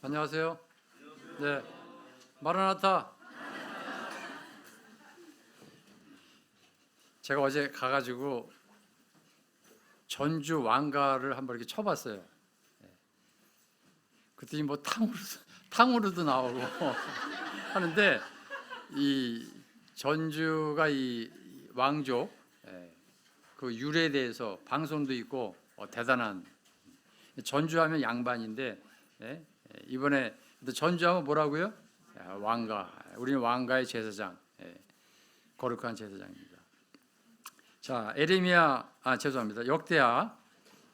안녕하세요. 네, 마라나타. 제가 어제 가가지고 전주 왕가를 한번 이렇게 쳐봤어요. 그랬더니 뭐 탕후루도 나오고 하는데 이 전주가 이 왕족 그 유래에 대해서 방송도 있고 대단한 전주하면 양반인데 이번에 전주하면 뭐라고요? 왕가. 우리는 왕가의 제사장, 거룩한 제사장입니다. 자, 죄송합니다. 역대하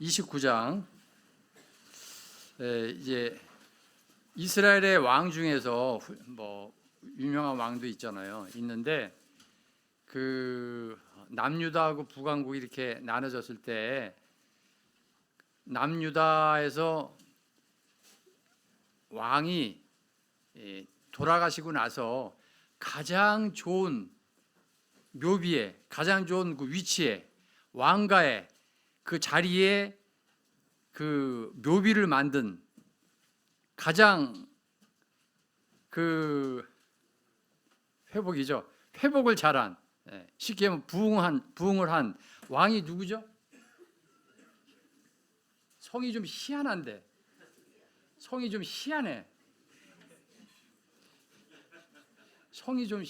29장. 이제 이스라엘의 왕 중에서 뭐 유명한 왕도 있잖아요. 있는데 그 남유다하고 북왕국이 이렇게 나눠졌을 때 남유다에서 왕이 돌아가시고 나서 가장 좋은 묘비에, 가장 좋은 그 위치에, 왕가에, 그 자리에 그 묘비를 만든 가장 그 회복을 잘한, 쉽게 하면 부흥을 한 왕이 누구죠? 성이 좀 희한한데, 성이 좀 희한해. 성이 좀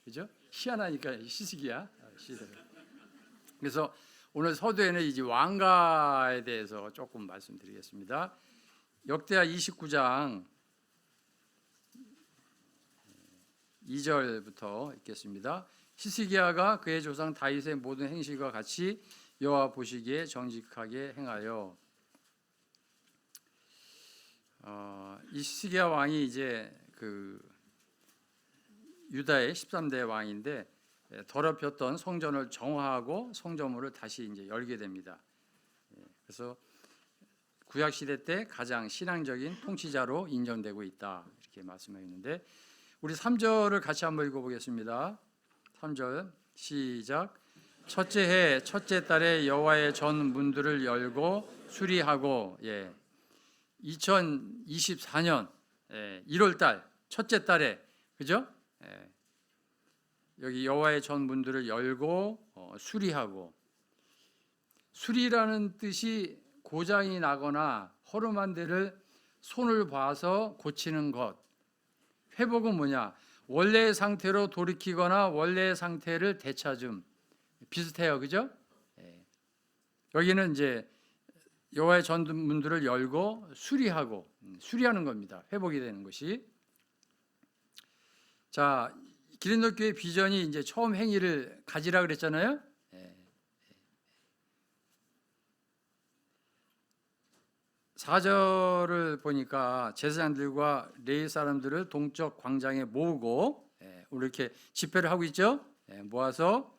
그죠? 희한하니까 시식이야. 그래서 오늘 서두에는 이제 왕가에 대해서 조금 말씀드리겠습니다. 역대하 29장 2절부터 읽겠습니다. 히스기야가 그의 조상 다윗의 모든 행실과 같이 여호와 보시기에 정직하게 행하여. 이 히스기야 왕이 이제 그 유다의 13대 왕인데 더럽혔던 성전을 정화하고 성전문을 다시 이제 열게 됩니다. 그래서 구약 시대 때 가장 신앙적인 통치자로 인정되고 있다 이렇게 말씀하셨는데 우리 3절을 같이 한번 읽어보겠습니다. 3절 시작. 첫째 해 첫째 달에 여호와의 전 문들을 열고 수리하고 2024년 1월 달 첫째 달에 그죠? 여기 여호와의 전 문들을 열고 수리하고. 수리라는 뜻이 고장이 나거나 허름한 데를 손을 봐서 고치는 것. 회복은 뭐냐? 원래의 상태로 돌이키거나 원래의 상태를 되찾음. 비슷해요, 그죠? 여기는 이제 여호와의 전 문들을 열고 수리하고, 수리하는 겁니다. 회복이 되는 것이. 자, 기린노교회 비전이 이제 처음 행위를 가지라 그랬잖아요. 4절을 보니까 제사장들과 레위 사람들을 동쪽 광장에 모으고 오늘 이렇게 집회를 하고 있죠. 모아서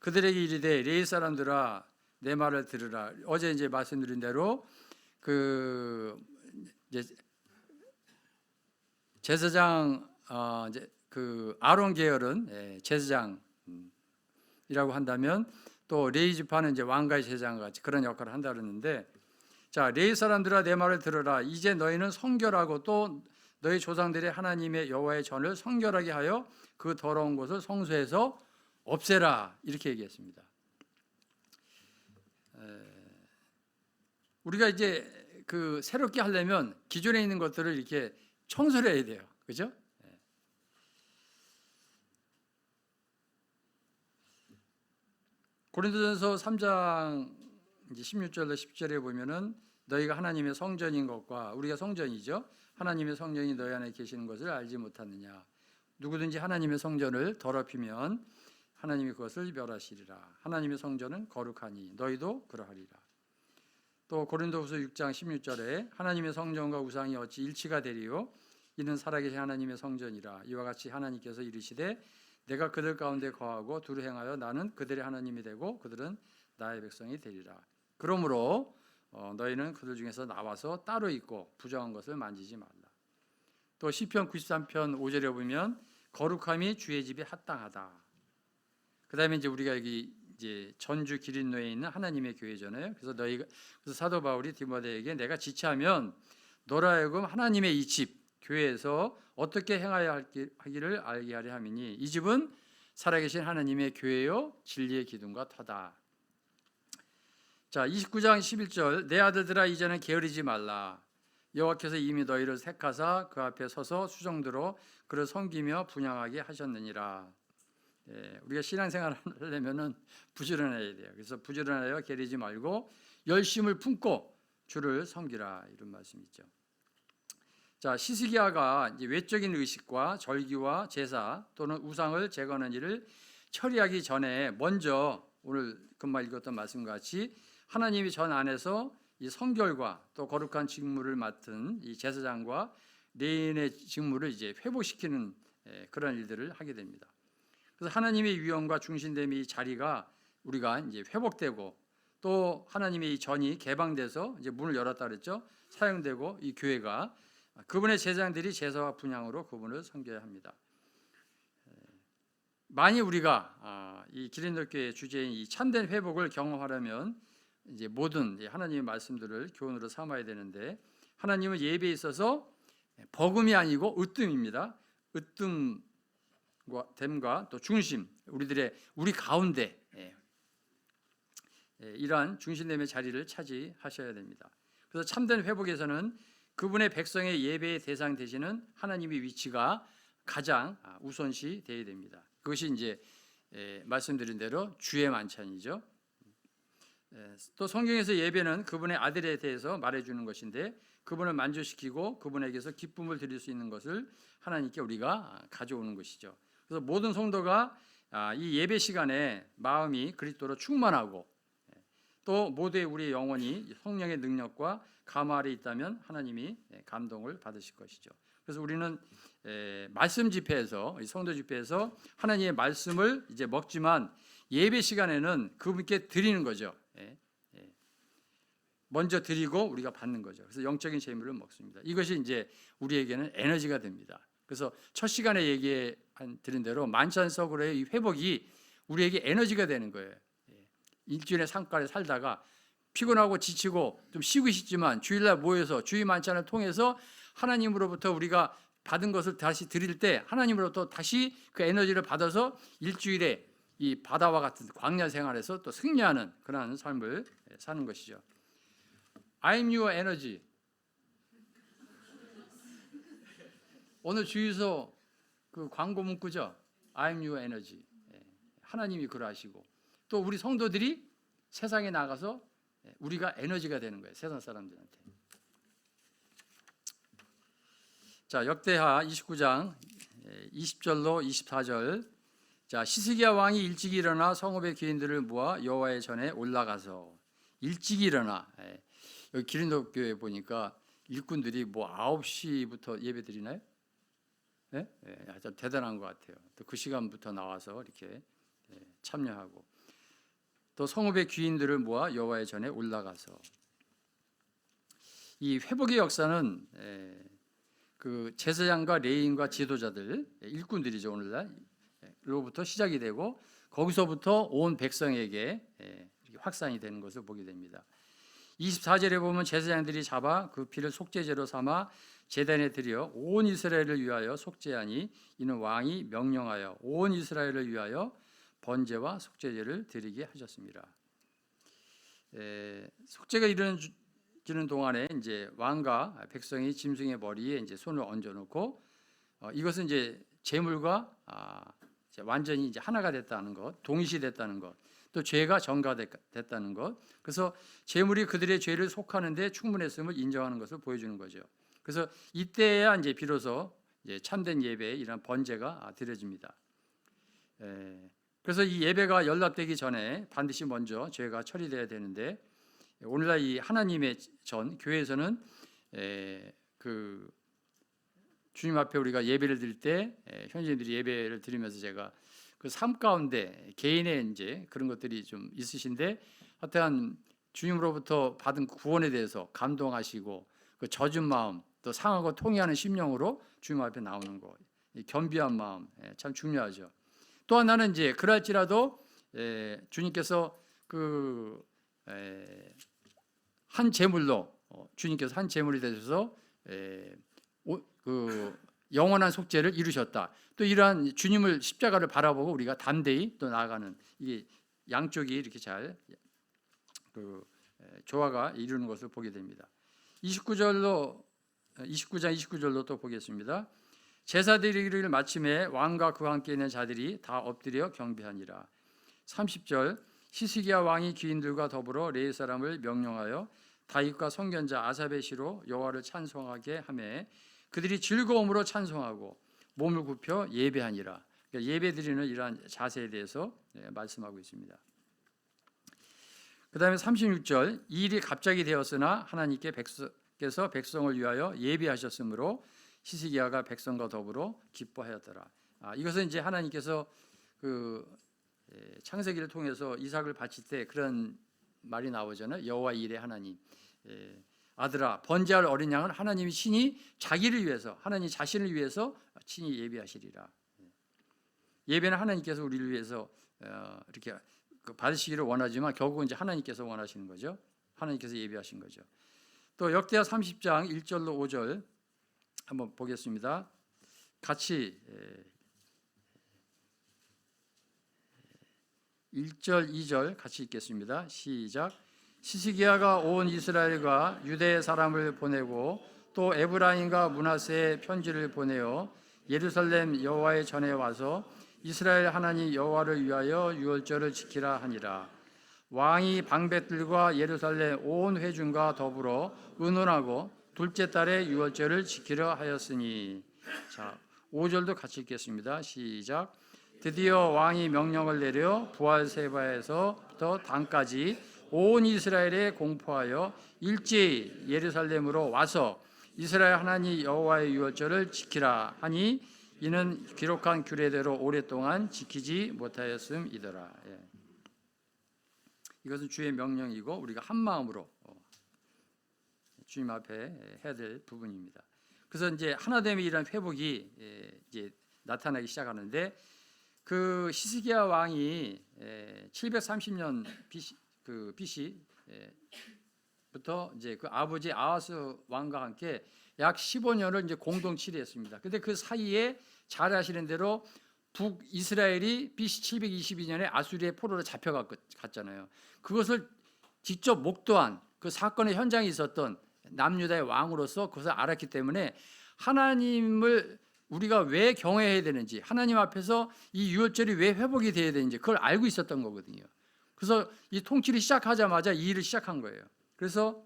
그들에게 이르되 레위 사람들아 내 말을 들으라. 어제 이제 말씀드린 대로 그 이제 제사장 이제 그 아론 계열은 제사장이라고 한다면 또 레위 지파는 이제 왕가의 제사장 같이 그런 역할을 한다 그러는데 자 레위 사람들아 내 말을 들으라. 이제 너희는 성결하고 또 너희 조상들의 하나님의 여호와의 전을 성결하게 하여 그 더러운 곳을 성소에서 없애라 이렇게 얘기했습니다. 우리가 이제 그 새롭게 하려면 기존에 있는 것들을 이렇게 청소를 해야 돼요. 그죠? 고린도전서 3장 이제 16절로 10절에 보면은 너희가 하나님의 성전인 것과 우리가 성전이죠. 하나님의 성전이 너희 안에 계시는 것을 알지 못하느냐. 누구든지 하나님의 성전을 더럽히면 하나님이 그것을 멸하시리라. 하나님의 성전은 거룩하니 너희도 그러하리라. 또 고린도후서 6장 16절에 하나님의 성전과 우상이 어찌 일치가 되리요? 이는 살아계신 하나님의 성전이라. 이와 같이 하나님께서 이르시되 내가 그들 가운데 거하고 두루 행하여 나는 그들의 하나님이 되고 그들은 나의 백성이 되리라. 그러므로 너희는 그들 중에서 나와서 따로 있고 부정한 것을 만지지 말라. 또 시편 93편 5절에 보면 거룩함이 주의 집에 합당하다. 그다음에 이제 우리가 여기 이제 전주 기린노에 있는 하나님의 교회잖아요. 그래서 사도 바울이 디모데에게 내가 지체하면 너로 하여금 하나님의 이 집 교회에서 어떻게 행하여 하기를 알게 하려 함이니 이 집은 살아계신 하나님의 교회요 진리의 기둥과 터다. 자, 29장 11절 내 아들들아 이제는 게으르지 말라. 여호와께서 이미 너희를 택하사 그 앞에 서서 수종들어 그를 섬기며 분양하게 하셨느니라. 우리가 신앙생활을 하려면은 부지런해야 돼요. 그래서 부지런하여 게으르지 말고 열심을 품고 주를 섬기라 이런 말씀이죠. 자, 시스기야가 이제 외적인 의식과 절기와 제사 또는 우상을 제거하는 일을 처리하기 전에 먼저 오늘 금방 읽었던 말씀과 같이 하나님이 전 안에서 이 성결과 또 거룩한 직무를 맡은 이 제사장과 레인의 직무를 이제 회복시키는 그런 일들을 하게 됩니다. 그래서 하나님의 위엄과 중심됨의 자리가 우리가 이제 회복되고 또 하나님의 이 전이 개방돼서 이제 문을 열었다 그랬죠. 사용되고 이 교회가 그분의 제사장들이 제사와 분향으로 그분을 섬겨야 합니다. 만일 우리가 이 기린도 교회의 주제인 이 참된 회복을 경험하려면 이제 모든 하나님의 말씀들을 교훈으로 삼아야 되는데 하나님은 예배에 있어서 버금이 아니고 으뜸입니다. 으뜸과 또 중심, 우리 가운데 이러한 중심됨의 자리를 차지하셔야 됩니다. 그래서 참된 회복에서는 그분의 백성의 예배의 대상 되시는 하나님의 위치가 가장 우선시 되어야 됩니다. 그것이 이제 말씀드린 대로 주의 만찬이죠. 또 성경에서 예배는 그분의 아들에 대해서 말해주는 것인데 그분을 만족시키고 그분에게서 기쁨을 드릴 수 있는 것을 하나님께 우리가 가져오는 것이죠. 그래서 모든 성도가 이 예배 시간에 마음이 그리스도로 충만하고 또 모두의 우리의 영혼이 성령의 능력과 감화 아래 있다면 하나님이 감동을 받으실 것이죠. 그래서 우리는 말씀 집회에서 성도 집회에서 하나님의 말씀을 이제 먹지만 예배 시간에는 그분께 드리는 거죠. 먼저 드리고 우리가 받는 거죠. 그래서 영적인 재물을 먹습니다. 이것이 이제 우리에게는 에너지가 됩니다. 그래서 첫 시간에 드린 대로 만찬석으로의 이 회복이 우리에게 에너지가 되는 거예요. 일주일의 상가를 살다가 피곤하고 지치고 좀 쉬고 싶지만 주일날 모여서 주일 만찬을 통해서 하나님으로부터 우리가 받은 것을 다시 드릴 때 하나님으로부터 다시 그 에너지를 받아서 일주일에 이 바다와 같은 광야 생활에서 또 승리하는 그러한 삶을 사는 것이죠. I'm your energy. 오늘 주유소 그 광고 문구죠. I'm your energy. 하나님이 그러하시고 또 우리 성도들이 세상에 나가서 우리가 에너지가 되는 거예요. 세상 사람들한테. 자, 역대하 29장 20절로 24절. 자, 시스기야 왕이 일찍 일어나 성읍의 귀인들을 모아 여호와의 전에 올라가서 일찍 일어나. 여기 기린도 교회 보니까 일꾼들이 뭐 9시부터 예배 드리나요? 네? 아주 대단한 것 같아요. 또 그 시간부터 나와서 이렇게 참여하고 또 성읍의 귀인들을 모아 여호와의 전에 올라가서 이 회복의 역사는 그 제사장과 레위인과 지도자들 일꾼들이죠. 오늘날로부터 시작이 되고 거기서부터 온 백성에게 확산이 되는 것을 보게 됩니다. 24절에 보면 제사장들이 잡아 그 피를 속죄제로 삼아 제단에 드려 온 이스라엘을 위하여 속죄하니 이는 왕이 명령하여 온 이스라엘을 위하여 번제와 속죄제를 드리게 하셨습니다. 속죄가 이루어지는 동안에 이제 왕과 백성이 짐승의 머리에 이제 손을 얹어놓고 이것은 이제 제물과 완전히 이제 하나가 됐다는 것, 동일시됐다는 것, 또 죄가 전가됐다는 것. 그래서 제물이 그들의 죄를 속하는데 충분했음을 인정하는 것을 보여주는 거죠. 그래서 이때야 이제 비로소 이제 참된 예배에 이런 번제가 드려집니다. 그래서 이 예배가 연락되기 전에 반드시 먼저 죄가 처리돼야 되는데 오늘날 이 하나님의 전 교회에서는 그 주님 앞에 우리가 예배를 드릴 때 현지인들이 예배를 드리면서 제가 그 삶 가운데 개인의 이제 그런 것들이 좀 있으신데 하여튼 주님으로부터 받은 구원에 대해서 감동하시고 그 젖은 마음 또 상하고 통회하는 심령으로 주님 앞에 나오는 것, 겸비한 마음 참 중요하죠. 또 하나는 이제 그럴지라도 주님께서 그 한 제물로 주님께서 한 제물이 되셔서 그 영원한 속죄를 이루셨다. 또 이러한 주님을 십자가를 바라보고 우리가 담대히 또 나아가는 이게 양쪽이 이렇게 잘 조화가 이루는 것을 보게 됩니다. 29장 29절로 또 보겠습니다. 제사 드리기를 마침에 왕과 그와 함께 있는 자들이 다 엎드려 경배하니라. 30절 히스기야 왕이 귀인들과 더불어 레위 사람을 명령하여 다윗과 선견자 아삽의 시로 여호와를 찬송하게 하매 그들이 즐거움으로 찬송하고 몸을 굽혀 예배하니라. 그러니까 예배드리는 이러한 자세에 대해서 말씀하고 있습니다. 그 다음에 36절 이 일이 갑자기 되었으나 하나님께서 백성을 위하여 예비하셨으므로 히스기야가 백성과 더불어 기뻐하였더라. 이것은 이제 하나님께서 그 창세기를 통해서 이삭을 바칠 때 그런 말이 나오잖아요. 여호와 이레 하나님, 아들아 번제할 어린 양은 하나님이 친히 자기를 위해서, 하나님 자신을 위해서 친히 예비하시리라. 예배는 하나님께서 우리를 위해서 이렇게 받으시기를 원하지만 결국은 이제 하나님께서 원하시는 거죠. 하나님께서 예비하신 거죠. 또 역대하 30장 1절로 5절 한번 보겠습니다. 같이 1절 2절 같이 읽겠습니다. 시작. 히스기야가 온 이스라엘과 유대 사람을 보내고 또 에브라임과 므낫세의 편지를 보내어 예루살렘 여호와의 전에 와서 이스라엘 하나님 여호와를 위하여 유월절을 지키라 하니라. 왕이 방백들과 예루살렘 온 회중과 더불어 의논하고 둘째 달에 유월절을 지키려 하였으니. 자, 5절도 같이 읽겠습니다. 시작. 드디어 왕이 명령을 내려 부알세바에서부터 단까지 온 이스라엘에 공포하여 일제히 예루살렘으로 와서 이스라엘 하나님 여호와의 유월절을 지키라 하니 이는 기록한 규례대로 오랫동안 지키지 못하였음이더라. 이것은 주의 명령이고 우리가 한 마음으로 주님 앞에 해야 될 부분입니다. 그래서 이제 하나됨의 이런 회복이 이제 나타나기 시작하는데 그 히스기야 왕이 730년 BC부터 이제 그 아버지 아하스 왕과 함께 약 15년을 이제 공동 치리했습니다. 근데 그 사이에 잘 아시는 대로 북이스라엘이 BC 722년에 아수리의 포로로 잡혀갔잖아요. 그것을 직접 목도한 그 사건의 현장에 있었던 남유다의 왕으로서 그것을 알았기 때문에 하나님을 우리가 왜 경외해야 되는지, 하나님 앞에서 이 유월절이 왜 회복이 돼야 되는지 그걸 알고 있었던 거거든요. 그래서 이 통치를 시작하자마자 이 일을 시작한 거예요. 그래서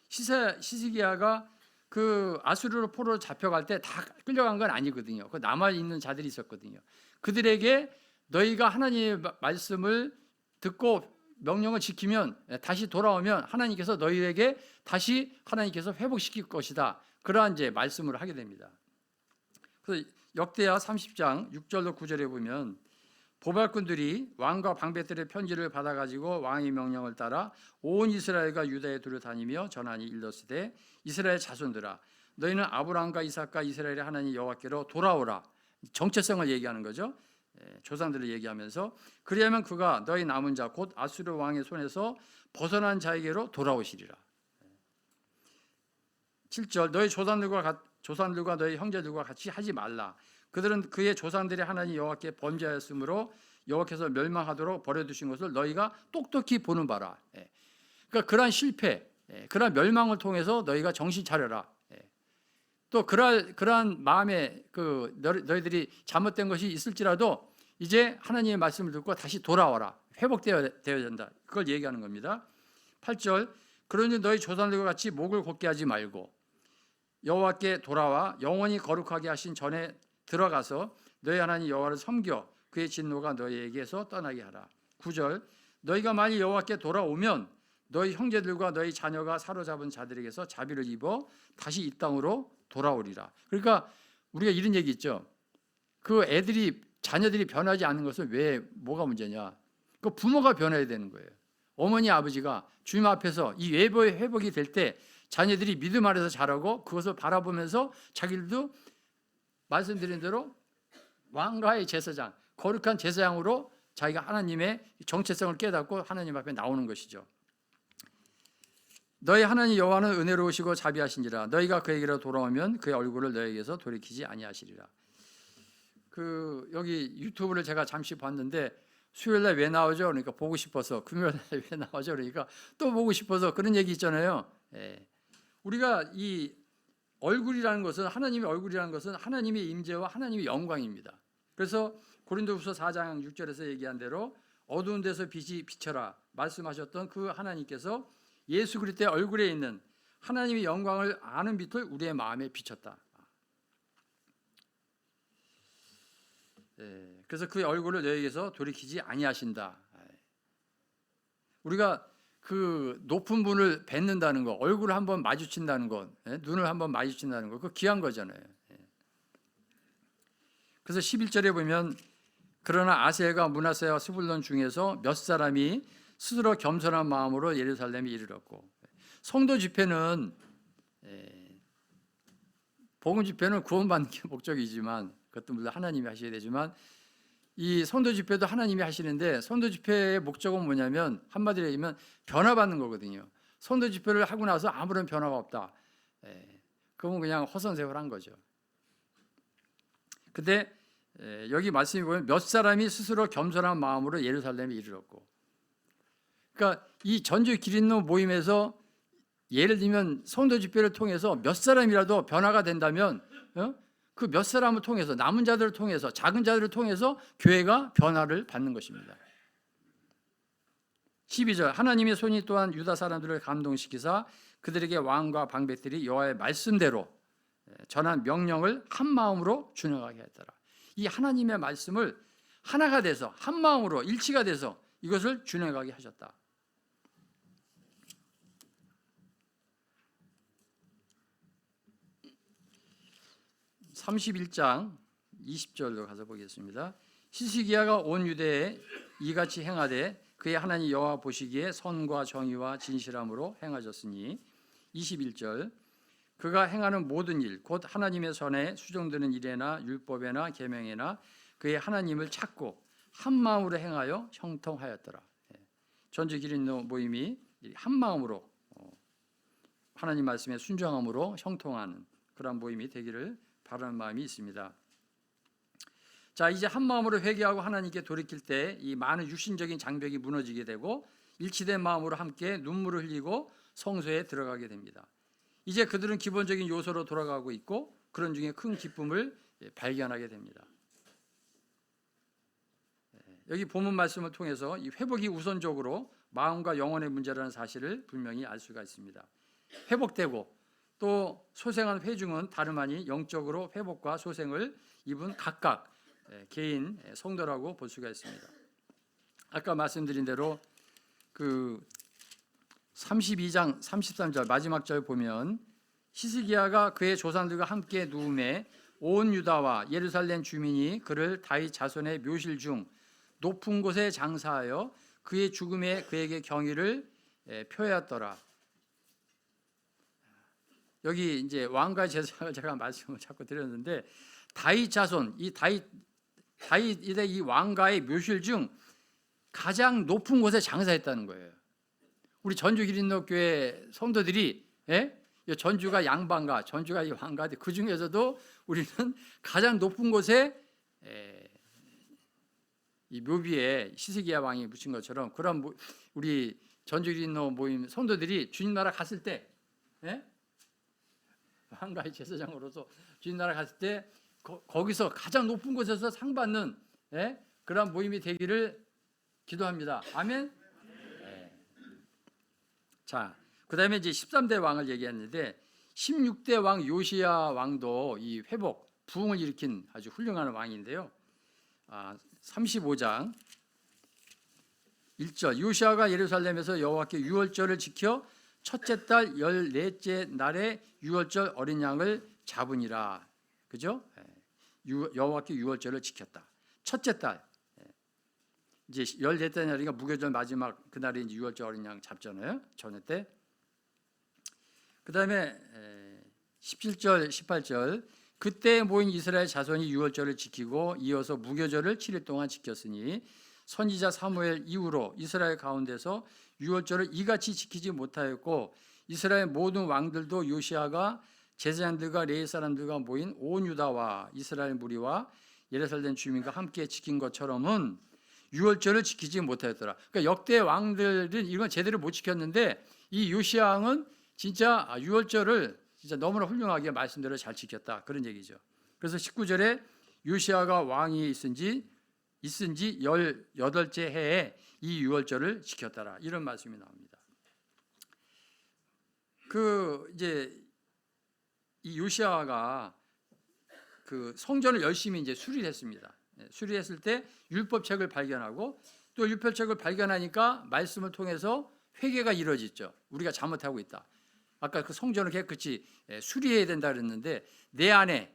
히스기야가 그 아수르로 포로로 잡혀갈 때 다 끌려간 건 아니거든요. 그 남아 있는 자들이 있었거든요. 그들에게 너희가 하나님의 말씀을 듣고 명령을 지키면 다시 돌아오면 하나님께서 너희에게 다시 하나님께서 회복시킬 것이다. 그러한 이제 말씀을 하게 됩니다. 그래서 역대하 30장 6절로 9절에 보면 보발꾼들이 왕과 방백들의 편지를 받아가지고 왕의 명령을 따라 온 이스라엘과 유다에 두루 다니며 전하니 일렀으되 이스라엘 자손들아 너희는 아브라함과 이삭과 이스라엘의 하나님 여호와께로 돌아오라. 정체성을 얘기하는 거죠. 조상들을 얘기하면서 그리하면 그가 너희 남은 자 곧 아수르 왕의 손에서 벗어난 자에게로 돌아오시리라. 7절 너희 조상들과 너희 형제들과 같이 하지 말라. 그들은 그의 조상들의 하나님 여호와께 범죄하였으므로 여호와께서 멸망하도록 버려두신 것을 너희가 똑똑히 보는 바라. 그러니까 그러한 실패, 그러한 멸망을 통해서 너희가 정신 차려라. 또 그러한 마음에 너희들이 잘못된 것이 있을지라도 이제 하나님의 말씀을 듣고 다시 돌아와라. 회복되어야 된다. 그걸 얘기하는 겁니다. 8절 그러니 너희 조상들과 같이 목을 곧게 하지 말고 여호와께 돌아와 영원히 거룩하게 하신 전에 들어가서 너희 하나님 여호와를 섬겨 그의 진노가 너희에게서 떠나게 하라. 9절 너희가 만일 여호와께 돌아오면 너희 형제들과 너희 자녀가 사로잡은 자들에게서 자비를 입어 다시 이 땅으로 돌아오리라. 그러니까 우리가 이런 얘기 있죠. 그 자녀들이 변하지 않는 것은 왜 뭐가 문제냐? 그 부모가 변해야 되는 거예요. 어머니 아버지가 주님 앞에서 이 회복이 될 때 자녀들이 믿음 아래서 자라고 그것을 바라보면서 자기들도 말씀드린 대로 왕가의 제사장, 거룩한 제사장으로 자기가 하나님의 정체성을 깨닫고 하나님 앞에 나오는 것이죠. 너희 하나님 여호와는 은혜로우시고 자비하신지라 너희가 그에게로 돌아오면 그의 얼굴을 너희에게서 돌이키지 아니하시리라. 여기 유튜브를 제가 잠시 봤는데 수요일 날 왜 나오죠? 그러니까 보고 싶어서. 금요일 날 왜 나오죠? 그러니까 또 보고 싶어서 그런 얘기 있잖아요. 우리가 이 얼굴이라는 것은, 하나님의 얼굴이라는 것은 하나님의 임재와 하나님의 영광입니다. 그래서 고린도후서 4장 6절에서 얘기한 대로 어두운 데서 빛이 비쳐라 말씀하셨던 그 하나님께서 예수 그리스도의 얼굴에 있는 하나님의 영광을 아는 빛을 우리의 마음에 비쳤다. 그래서 그의 얼굴을 너희에게서 돌이키지 아니하신다. 우리가 그 높은 분을 뵙는다는 거, 얼굴을 한번 마주친다는 것, 눈을 한번 마주친다는 거, 그거 귀한 거잖아요. 그래서 11절에 보면 그러나 아셀과 므낫세와 스불론 중에서 몇 사람이 스스로 겸손한 마음으로 예루살렘에 이르렀고, 성도 집회는 복음 집회는 구원받는 게 목적이지만 그것도 물론 하나님이 하셔야 되지만 이 성도 집회도 하나님이 하시는데 성도 집회의 목적은 뭐냐면 한마디로 얘기하면 변화받는 거거든요. 성도 집회를 하고 나서 아무런 변화가 없다. 그건 그냥 허선세월한 거죠. 근데 여기 말씀이 보면 몇 사람이 스스로 겸손한 마음으로 예루살렘에 이르렀고, 그러니까 이 전주 기린노 모임에서 예를 들면 성도 집회를 통해서 몇 사람이라도 변화가 된다면 그 몇 사람을 통해서, 남은 자들을 통해서, 작은 자들을 통해서 교회가 변화를 받는 것입니다. 12절 하나님의 손이 또한 유다 사람들을 감동시키사 그들에게 왕과 방백들이 여호와의 말씀대로 전한 명령을 한 마음으로 준행하게 했더라. 이 하나님의 말씀을 하나가 돼서 한 마음으로 일치가 돼서 이것을 준행하게 하셨다. 31장 20절로 가서 보겠습니다. 히스기야가 온 유대에 이같이 행하되 그의 하나님 여호와 보시기에 선과 정의와 진실함으로 행하셨으니 21절 그가 행하는 모든 일 곧 하나님의 선에 수정되는 일에나 율법에나 계명에나 그의 하나님을 찾고 한 마음으로 행하여 형통하였더라. 전주 기린노 모임이 한 마음으로 하나님 말씀에 순종함으로 형통하는 그런 모임이 되기를 바라는 마음이 있습니다. 자, 이제 한 마음으로 회개하고 하나님께 돌이킬 때 이 많은 육신적인 장벽이 무너지게 되고 일치된 마음으로 함께 눈물을 흘리고 성소에 들어가게 됩니다. 이제 그들은 기본적인 요소로 돌아가고 있고 그런 중에 큰 기쁨을 발견하게 됩니다. 여기 본문 말씀을 통해서 이 회복이 우선적으로 마음과 영혼의 문제라는 사실을 분명히 알 수가 있습니다. 회복되고 또 소생한 회중은 다름 아닌 영적으로 회복과 소생을 입은 각각 개인 성도라고 볼 수가 있습니다. 아까 말씀드린 대로 그 32장 33절 마지막 절 보면 히스기야가 그의 조상들과 함께 누움에 온 유다와 예루살렘 주민이 그를 다윗 자손의 묘실 중 높은 곳에 장사하여 그의 죽음에 그에게 경의를 표하였더라. 여기 이제 왕가의 제사장을 제가 말씀을 자꾸 드렸는데 다윗 자손, 이 다윗의 이 왕가의 묘실 중 가장 높은 곳에 장사했다는 거예요. 우리 전주 기린노 교회 성도들이 전주가 양반가, 전주가 이 왕가인데 그 중에서도 우리는 가장 높은 곳에 이 묘비에 히스기야 왕이 묻힌 것처럼 그런 우리 전주 기린노 모임 성도들이 주님 나라 갔을 때 왕가의 제사장으로서 주님 나라 갔을 때 거기서 가장 높은 곳에서 상 받는 그런 모임이 되기를 기도합니다. 아멘. 자, 그다음에 이제 13대 왕을 얘기했는데 16대 왕 요시야 왕도 이 회복 부흥을 일으킨 아주 훌륭한 왕인데요. 35장 1절 요시야가 예루살렘에서 여호와께 유월절을 지켜 첫째 달 14째 날에 유월절 어린 양을 잡으니라. 그죠? 여호와께 유월절을 지켰다. 첫째 달 이제 14째 날이니까 무교절 마지막 그날이 이제 유월절 어린 양 잡잖아요. 전에 때. 그다음에 17절 18절 그때 모인 이스라엘 자손이 유월절을 지키고 이어서 무교절을 7일 동안 지켰으니 선지자 사무엘 이후로 이스라엘 가운데서 유월절을 이같이 지키지 못하였고 이스라엘 모든 왕들도 요시아가 제사장들과 레위 사람들과 모인 온 유다와 이스라엘 무리와 예루살렘 주민과 함께 지킨 것처럼은 유월절을 지키지 못하였더라. 그러니까 역대 왕들은 이건 제대로 못 지켰는데 이 요시아 왕은 진짜 유월절을 진짜 너무나 훌륭하게 말씀대로 잘 지켰다, 그런 얘기죠. 그래서 19절에 요시아가 왕이 있은 지 18째 해에 이 유월절을 지켰더라, 이런 말씀이 나옵니다. 이제 이 요시아가 그 성전을 열심히 이제 수리했습니다. 수리했을 때 율법책을 발견하고, 또 율법책을 발견하니까 말씀을 통해서 회개가 이루어졌죠. 우리가 잘못하고 있다. 아까 그 성전을 깨끗이 수리해야 된다 그랬는데, 내 안에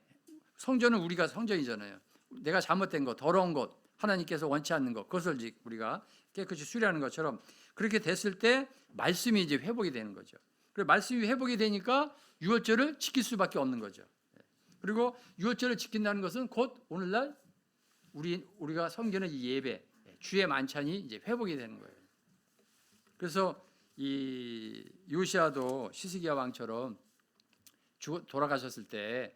성전은 우리가 성전이잖아요. 내가 잘못된 것, 더러운 것, 하나님께서 원치 않는 것, 그것을 우리가 깨끗이 수리하는 것처럼 그렇게 됐을 때 말씀이 이제 회복이 되는 거죠. 그리고 말씀이 회복이 되니까 유월절을 지킬 수밖에 없는 거죠. 그리고 유월절을 지킨다는 것은 곧 오늘날 우리가 섬기는 이 예배, 주의 만찬이 이제 회복이 되는 거예요. 그래서 이 요시아도 시스기야 왕처럼 돌아가셨을 때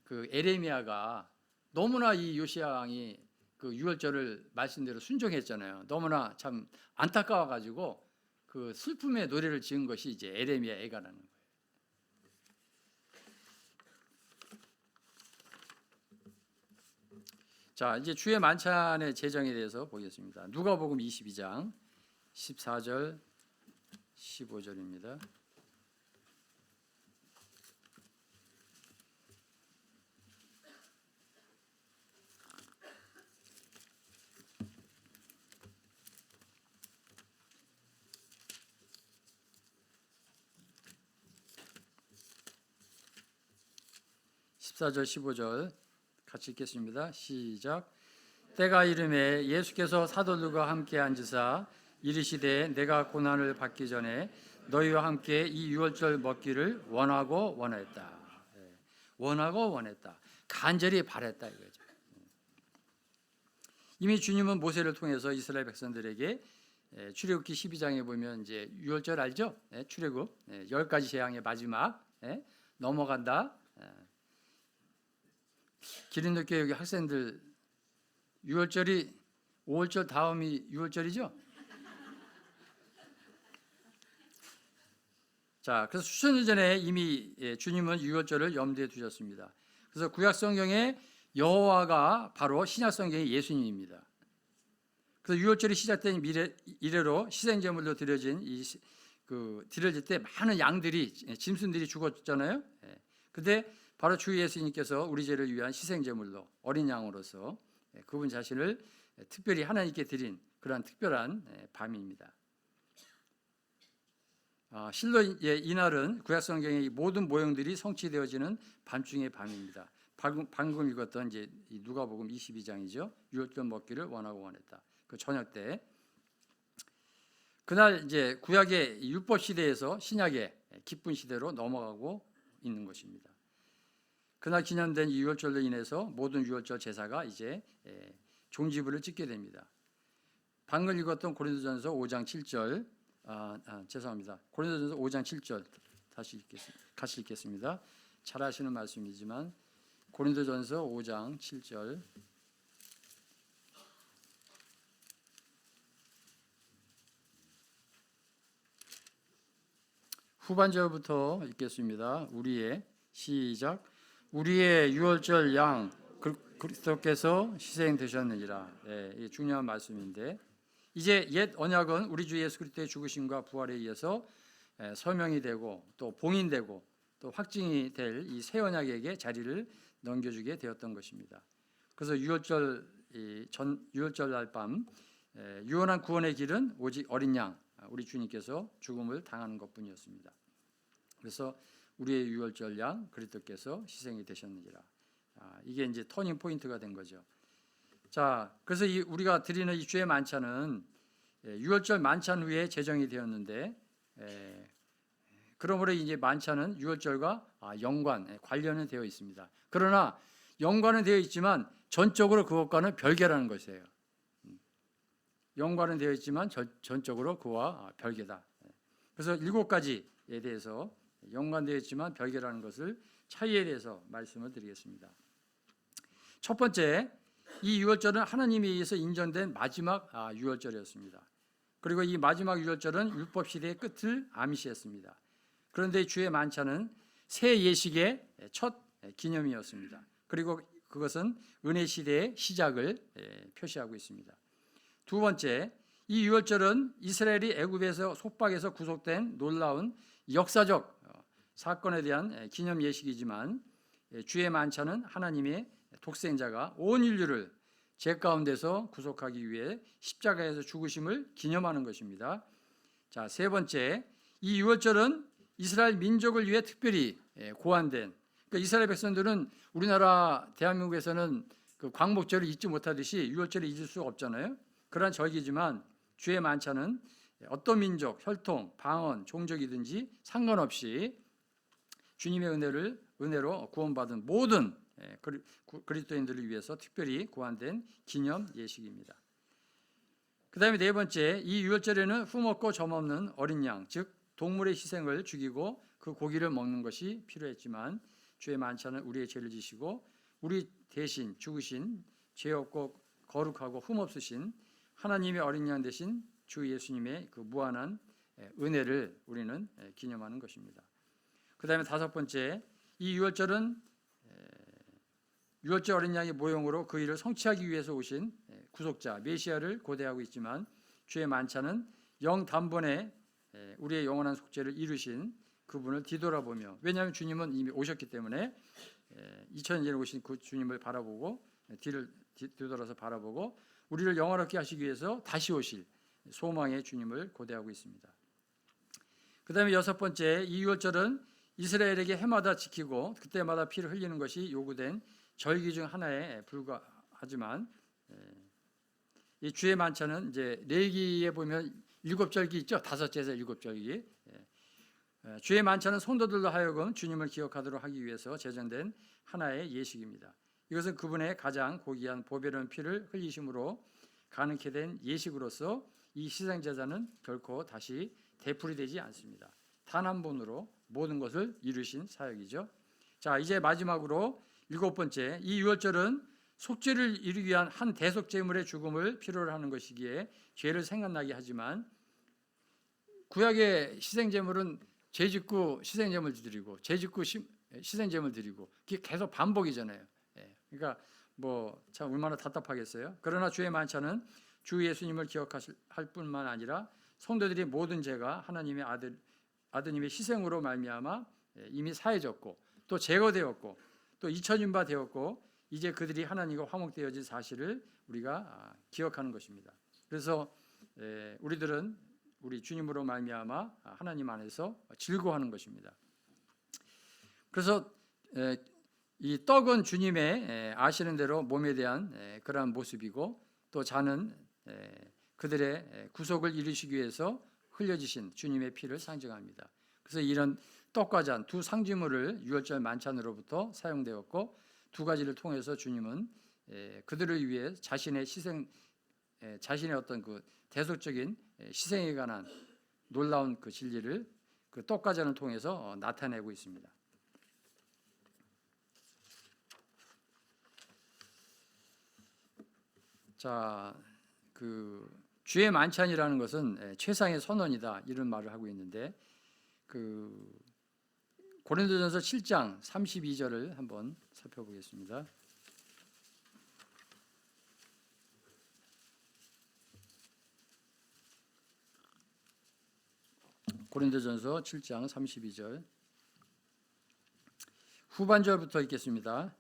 그 에레미야가 너무나 이 요시아 왕이 그 유월절을 말씀대로 순종했잖아요. 너무나 참 안타까워가지고 그 슬픔의 노래를 지은 것이 이제 에레미야 애가라는 거예요. 자, 이제 주의 만찬의 제정에 대해서 보겠습니다. 누가복음 22장 14절 15절입니다. (14절) (15절) 같이 읽겠습니다. 시작. 때가 이름에 예수께서 사도들과 함께 앉으사 이르시되 내가 고난을 받기 전에 너희와 함께 이 유월절 먹기를 원하고 원했다. 원하고 원했다. 간절히 바랬다 이거죠. 이미 주님은 모세를 통해서 이스라엘 백성들에게 출애굽기 12장에 보면 이제 유월절 알죠? 출애굽 10가지 재앙의 마지막 넘어간다. 기린교회 여기 학생들 유월절이 5월절 다음이 유월절이죠? 자, 그래서 수천 년 전에 이미 주님은 유월절을 염두에 두셨습니다. 그래서 구약 성경에 여호와가 바로 신약 성경의 예수님입니다. 그래서 유월절이 시작된 이래로 희생제물로 드려진 드려질 때 많은 양들이 짐승들이 죽었잖아요. 근데 바로 주 예수님께서 우리 죄를 위한 희생제물로 어린 양으로서 그분 자신을 특별히 하나님께 드린 그러한 특별한 밤입니다. 실로 이날은 구약 성경의 모든 모형들이 성취되어지는 밤중의 밤입니다. 방금 읽었던 이제 누가복음 22장이죠. 유월절 먹기를 원하고 원했다. 그 저녁 때 그날 이제 구약의 율법 시대에서 신약의 기쁜 시대로 넘어가고 있는 것입니다. 그날 기념된 유월절로 인해서 모든 유월절 제사가 이제 종지부를 찍게 됩니다. 방금 읽었던 고린도전서 5장 7절 죄송합니다. 고린도전서 5장 7절 같이 읽겠습니다. 잘 아시는 말씀이지만 고린도전서 5장 7절 후반절부터 읽겠습니다. 시작. 우리의 유월절 양 그리스도께서 희생되셨느니라. 이게 중요한 말씀인데, 이제 옛 언약은 우리 주 예수 그리스도의 죽으심과 부활에 의해서 서명이 되고 또 봉인되고 또 확증이 될 이 새 언약에게 자리를 넘겨주게 되었던 것입니다. 그래서 유월절 날 밤 유언한 구원의 길은 오직 어린 양 우리 주님께서 죽음을 당하는 것뿐이었습니다. 그래서 우리의 유월절 양 그리스도께서 희생이 되셨느니라. 이게 이제 터닝 포인트가 된 거죠. 자, 그래서 우리가 드리는 이 주의 만찬은 유월절 만찬 후에 제정이 되었는데, 그러므로 이제 만찬은 유월절과 관련은 되어 있습니다. 그러나 연관은 되어 있지만 전적으로 그것과는 별개라는 것이에요. 연관은 되어 있지만 전적으로 그와 별개다. 그래서 7가지에 대해서 연관되어 있지만 별개라는 것을 차이에 대해서 말씀을 드리겠습니다. 첫 번째, 이 유월절은 하나님에 의해서 인정된 마지막 유월절이었습니다. 그리고 이 마지막 유월절은 율법 시대의 끝을 암시했습니다. 그런데 주의 만찬은 새 예식의 첫 기념이었습니다. 그리고 그것은 은혜 시대의 시작을 표시하고 있습니다. 두 번째, 이 유월절은 이스라엘이 애굽에서 속박에서 구속된 놀라운 역사적 사건에 대한 기념 예식이지만 주의 만찬은 하나님의 독생자가 온 인류를 죄 가운데서 구속하기 위해 십자가에서 죽으심을 기념하는 것입니다. 자, 세 번째, 이 유월절은 이스라엘 민족을 위해 특별히 고안된, 그러니까 이스라엘 백성들은 우리나라 대한민국에서는 그 광복절을 잊지 못하듯이 유월절을 잊을 수 없잖아요. 그러한 절기지만 주의 만찬은 어떤 민족, 혈통, 방언, 종족이든지 상관없이 주님의 은혜로 구원받은 모든 그리스도인들을 위해서 특별히 고안된 기념 예식입니다. 그 다음에 네 번째, 이 유월절에는 흠없고 점없는 어린 양, 즉 동물의 희생을 죽이고 그 고기를 먹는 것이 필요했지만 주의 만찬은 우리의 죄를 지시고 우리 대신 죽으신 죄 없고 거룩하고 흠없으신 하나님의 어린 양 대신 주 예수님의 그 무한한 은혜를 우리는 기념하는 것입니다. 그 다음에 다섯 번째, 이 유월절은 유월절 어린 양의 모형으로 그 일을 성취하기 위해서 오신 구속자 메시아를 고대하고 있지만 주의 만찬은 영단번에 우리의 영원한 속죄를 이루신 그분을 뒤돌아보며, 왜냐하면 주님은 이미 오셨기 때문에 2000년 전에 오신 그 주님을 바라보고 뒤를 뒤돌아서 바라보고 우리를 영원롭게 하시기 위해서 다시 오실 소망의 주님을 고대하고 있습니다. 그 다음에 여섯 번째, 이 유월절은 이스라엘에게 해마다 지키고 그때마다 피를 흘리는 것이 요구된 절기 중 하나에 불과하지만 이 주의 만찬은 이제 레위기에 보면 7절기 있죠. 5제에서 7절기. 주의 만찬은 성도들로 하여금 주님을 기억하도록 하기 위해서 제정된 하나의 예식입니다. 이것은 그분의 가장 고귀한 보배로운 피를 흘리심으로 가능케 된 예식으로서 이 희생제사는 결코 다시 되풀이되지 않습니다. 단 한 번으로 모든 것을 이루신 사역이죠. 자, 이제 마지막으로 7번째, 이 유월절은 속죄를 이루기 위한 한 대속제물의 죽음을 필요로 하는 것이기에 죄를 생각나게 하지만 구약의 희생제물은 죄 짓고 희생제물 드리고 죄 짓고 희생제물 드리고 그게 계속 반복이잖아요. 그러니까 뭐 참 얼마나 답답하겠어요. 그러나 주의 만찬은 주 예수님을 기억할 뿐만 아니라 성도들이 모든 죄가 하나님의 아드님의 희생으로 말미암아 이미 사해졌고 또 제거되었고 또 잊혀진 바 되었고 이제 그들이 하나님과 화목되어진 사실을 우리가 기억하는 것입니다. 그래서 우리들은 우리 주님으로 말미암아 하나님 안에서 즐거워하는 것입니다. 그래서 이 떡은 주님의 아시는 대로 몸에 대한 그러한 모습이고 또 잔은 그들의 구속을 이루시기 위해서 흘려지신 주님의 피를 상징합니다. 그래서 이런 떡과 잔 두 상징물을 유월절 만찬으로부터 사용되었고 두 가지를 통해서 주님은 그들을 위해 자신의 희생, 자신의 어떤 그 대속적인 희생에 관한 놀라운 그 진리를 그 떡과 잔을 통해서 나타내고 있습니다. 자, 그 주의 만찬이라는 것은 최상의 선언이다 이런 말을 하고 있는데 그 고린도전서 7장 32절을 한번 살펴보겠습니다. 고린도전서 7장 32절 후반절부터 읽겠습니다.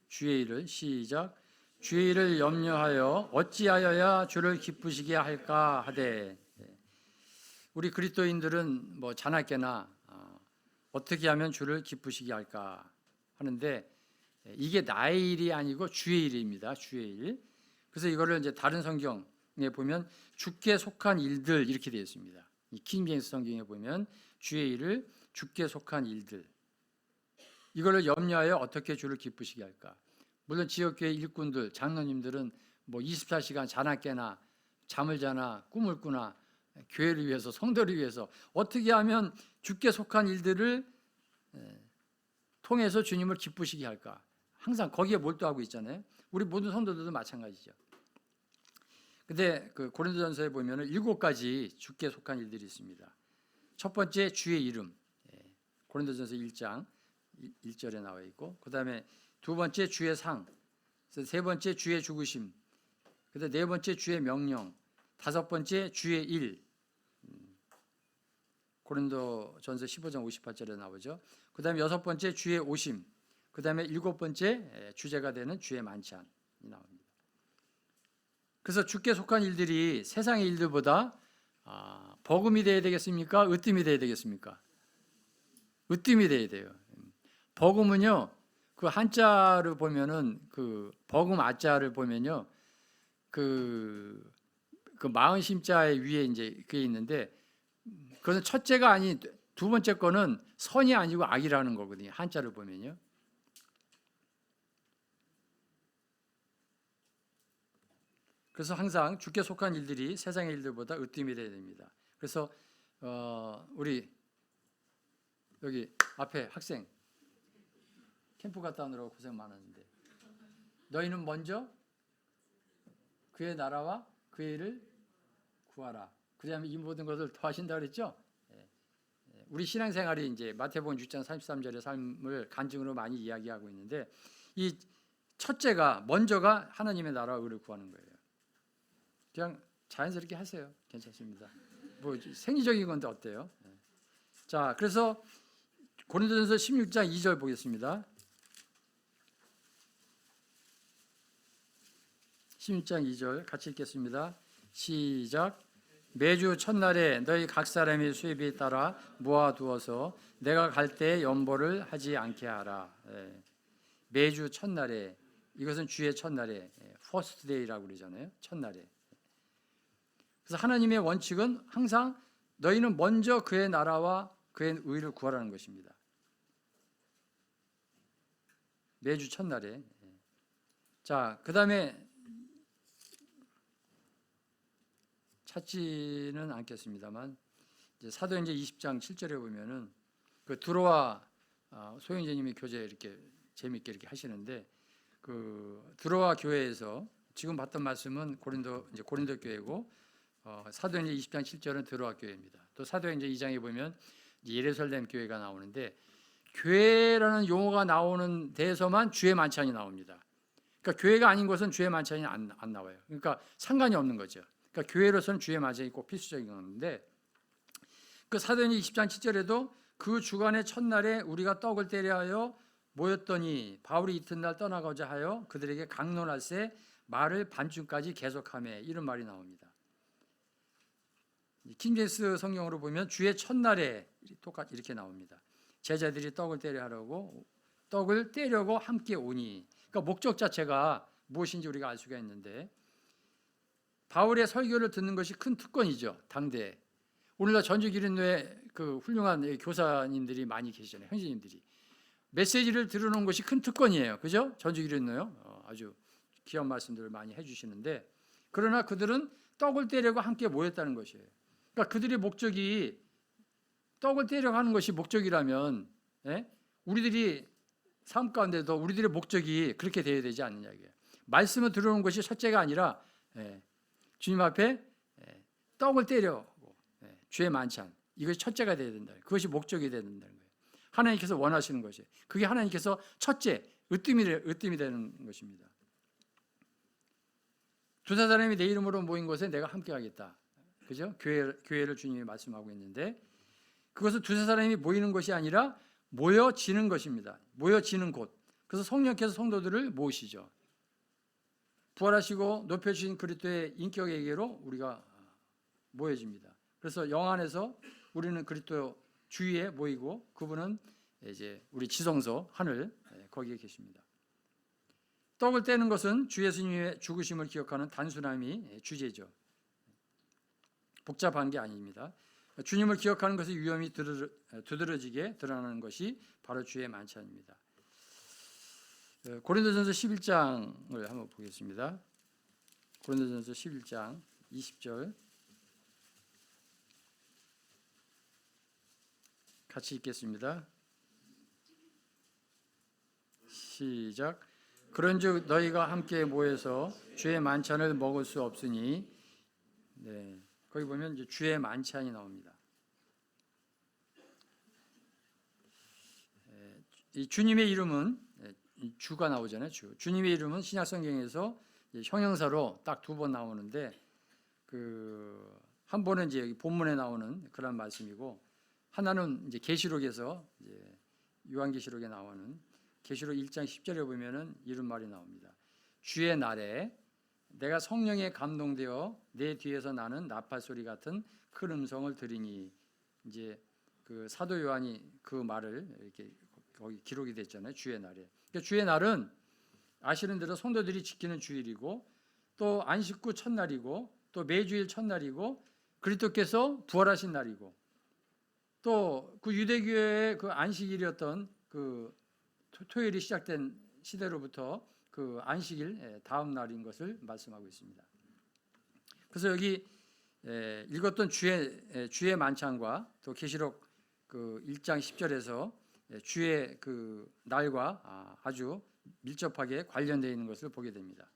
주의 일을 시작. 주의 일을 염려하여 어찌하여야 주를 기쁘시게 할까 하되, 우리 그리스도인들은 뭐 자나깨나 어떻게 하면 주를 기쁘시게 할까 하는데 이게 나의 일이 아니고 주의 일입니다. 주의 일. 그래서 이거를 이제 다른 성경에 보면 주께 속한 일들 이렇게 되어 있습니다. 이 킹제임스 성경에 보면 주의 일을 주께 속한 일들. 이거를 염려하여 어떻게 주를 기쁘시게 할까? 물론 지역교회 일꾼들, 장로님들은 뭐 24시간 자나 깨나 잠을 자나 꿈을 꾸나 교회를 위해서, 성도를 위해서 어떻게 하면 주께 속한 일들을 통해서 주님을 기쁘시게 할까? 항상 거기에 몰두하고 있잖아요. 우리 모든 성도들도 마찬가지죠. 근데 그 고린도전서에 보면은 7가지 주께 속한 일들이 있습니다. 첫 번째 주의 이름. 고린도전서 1장 1절에 나와 있고, 그다음에 두 번째 주의 상. 세 번째 주의 죽으심. 그다음에 네 번째 주의 명령. 다섯 번째 주의 일. 고린도전서 15장 58절에 나오죠. 그다음에 여섯 번째 주의 오심. 그다음에 일곱 번째 주제가 되는 주의 만찬이 나옵니다. 그래서 주께 속한 일들이 세상의 일들보다 버금이 돼야 되겠습니까? 으뜸이 돼야 되겠습니까? 으뜸이 돼야 돼요. 버금은요, 그 한자를 보면은 그 버금 아자를 보면요, 그 마흔심자의 위에 이제 그게 있는데, 그것은 첫째가 아닌 두 번째 거는 선이 아니고 악이라는 거거든요. 한자를 보면요. 그래서 항상 주께 속한 일들이 세상의 일들보다 으뜸이 돼야 됩니다. 그래서 우리 여기 앞에 학생 캠프 갔다 오느라고 고생 많았는데, 너희는 먼저 그의 나라와 그의 일을 구하라. 그러면 이 모든 것을 더하신다 그랬죠. 우리 신앙생활이 이제 마태복음 6장 33절의 삶을 간증으로 많이 이야기하고 있는데, 이 첫째가 먼저가 하나님의 나라와 의를 구하는 거예요. 그냥 자연스럽게 하세요. 괜찮습니다. 뭐 생리적인 건데 어때요? 자, 그래서 고린도전서 16장 2절 보겠습니다. 16장 2절 같이 읽겠습니다. 시작. 매주 첫날에 너희 각 사람의 수입에 따라 모아두어서 내가 갈 때 연보를 하지 않게 하라. 매주 첫날에, 이것은 주의 첫날에, first day라고 그러잖아요. 첫날에. 그래서 하나님의 원칙은 항상 너희는 먼저 그의 나라와 그의 의를 구하라는 것입니다. 매주 첫날에. 자, 그 다음에 찾지는 않겠습니다만, 이제 사도행전 20장 7절에 보면은 그 드로아 소영재님이 교재 이렇게 재밌게 이렇게 하시는데, 그 드로아 교회에서 지금 봤던 말씀은 고린도 교회고, 사도행전 20장 7절은 드로아 교회입니다. 또 사도행전 2장에 보면 예루살렘 교회가 나오는데, 교회라는 용어가 나오는 데에서만 주의 만찬이 나옵니다. 그러니까 교회가 아닌 곳은 주의 만찬이 안 나와요. 그러니까 상관이 없는 거죠. 그러니까 교회로서는 주의 만찬이 꼭 필수적인 건데, 그 사도행전 20장 7절에도 그 주간의 첫날에 우리가 떡을 떼려 하여 모였더니 바울이 이튿날 떠나가고자 하여 그들에게 강론할세 말을 밤중까지 계속하며, 이런 말이 나옵니다. 킹제임스 성경으로 보면 주의 첫날에 똑같이 이렇게 나옵니다. 제자들이 떡을 떼려고 함께 오니, 그러니까 목적 자체가 무엇인지 우리가 알 수가 있는데, 바울의 설교를 듣는 것이 큰 특권이죠. 당대에. 오늘날 전주기린노에 그 훌륭한 교사님들이 많이 계시잖아요. 형제님들이. 메시지를 들어놓은 것이 큰 특권이에요. 그죠? 전주기린노요. 아주 귀한 말씀들을 많이 해주시는데, 그러나 그들은 떡을 떼려고 함께 모였다는 것이에요. 그러니까 그들의 목적이 떡을 떼려고 하는 것이 목적이라면, 우리들이 삶 가운데도 우리들의 목적이 그렇게 되어야 되지 않느냐. 말씀을 들어오는 것이 첫째가 아니라 주님 앞에 떡을 떼려고 주의 만찬, 이것이 첫째가 되어야 된다. 그것이 목적이 되어야 된다는 거예요. 하나님께서 원하시는 것이, 그게 하나님께서 첫째 으뜸이 되는 것입니다. 두세 사람이 내 이름으로 모인 곳에 내가 함께 하겠다. 그죠? 교회를 주님이 말씀하고 있는데, 그것은 두세 사람이 모이는 것이 아니라 모여지는 것입니다. 모여지는 곳. 그래서 성령께서 성도들을 모으시죠. 부활하시고 높여주신 그리스도의 인격에게로 우리가 모여집니다. 그래서 영 안에서 우리는 그리스도 주위에 모이고, 그분은 이제 우리 지성소 하늘 거기에 계십니다. 떡을 떼는 것은 주 예수님의 죽으심을 기억하는 단순함이 주제죠. 복잡한 게 아닙니다. 주님을 기억하는 것의 위험이 두드러지게 드러나는 것이 바로 주의 만찬입니다. 고린도전서 11장을 한번 보겠습니다. 고린도전서 11장 20절. 같이 읽겠습니다. 시작. 그런즉 너희가 함께 모여서 주의 만찬을 먹을 수 없으니, 네, 거기 보면 이제 주의 만찬이 나옵니다. 이 주님의 이름은 주가 나오잖아요. 주님의 이름은 신약 성경에서 형용사로 딱 2번 나오는데, 한 번은 이제 여기 본문에 나오는 그런 말씀이고, 하나는 이제 계시록에서 이제 요한계시록에 나오는 계시록 1장 10절에 보면은 이런 말이 나옵니다. 주의 날에 내가 성령에 감동되어 내 뒤에서 나는 나팔 소리 같은 큰 음성을 들으니, 이제 그 사도 요한이 그 말을 이렇게 거기 기록이 됐잖아요. 주의 날에. 그러니까 주의 날은 아시는 대로 성도들이 지키는 주일이고, 또 안식구 첫날이고, 또 매주일 첫날이고, 그리스도께서 부활하신 날이고, 또 그 유대교회의 그 안식일이었던 그 토요일이 시작된 시대로부터 그 안식일 다음 날인 것을 말씀하고 있습니다. 그래서 여기 읽었던 주의 만찬과 또 계시록 그 1장 10절에서 주의 그 날과 아주 밀접하게 관련되어 있는 것을 보게 됩니다.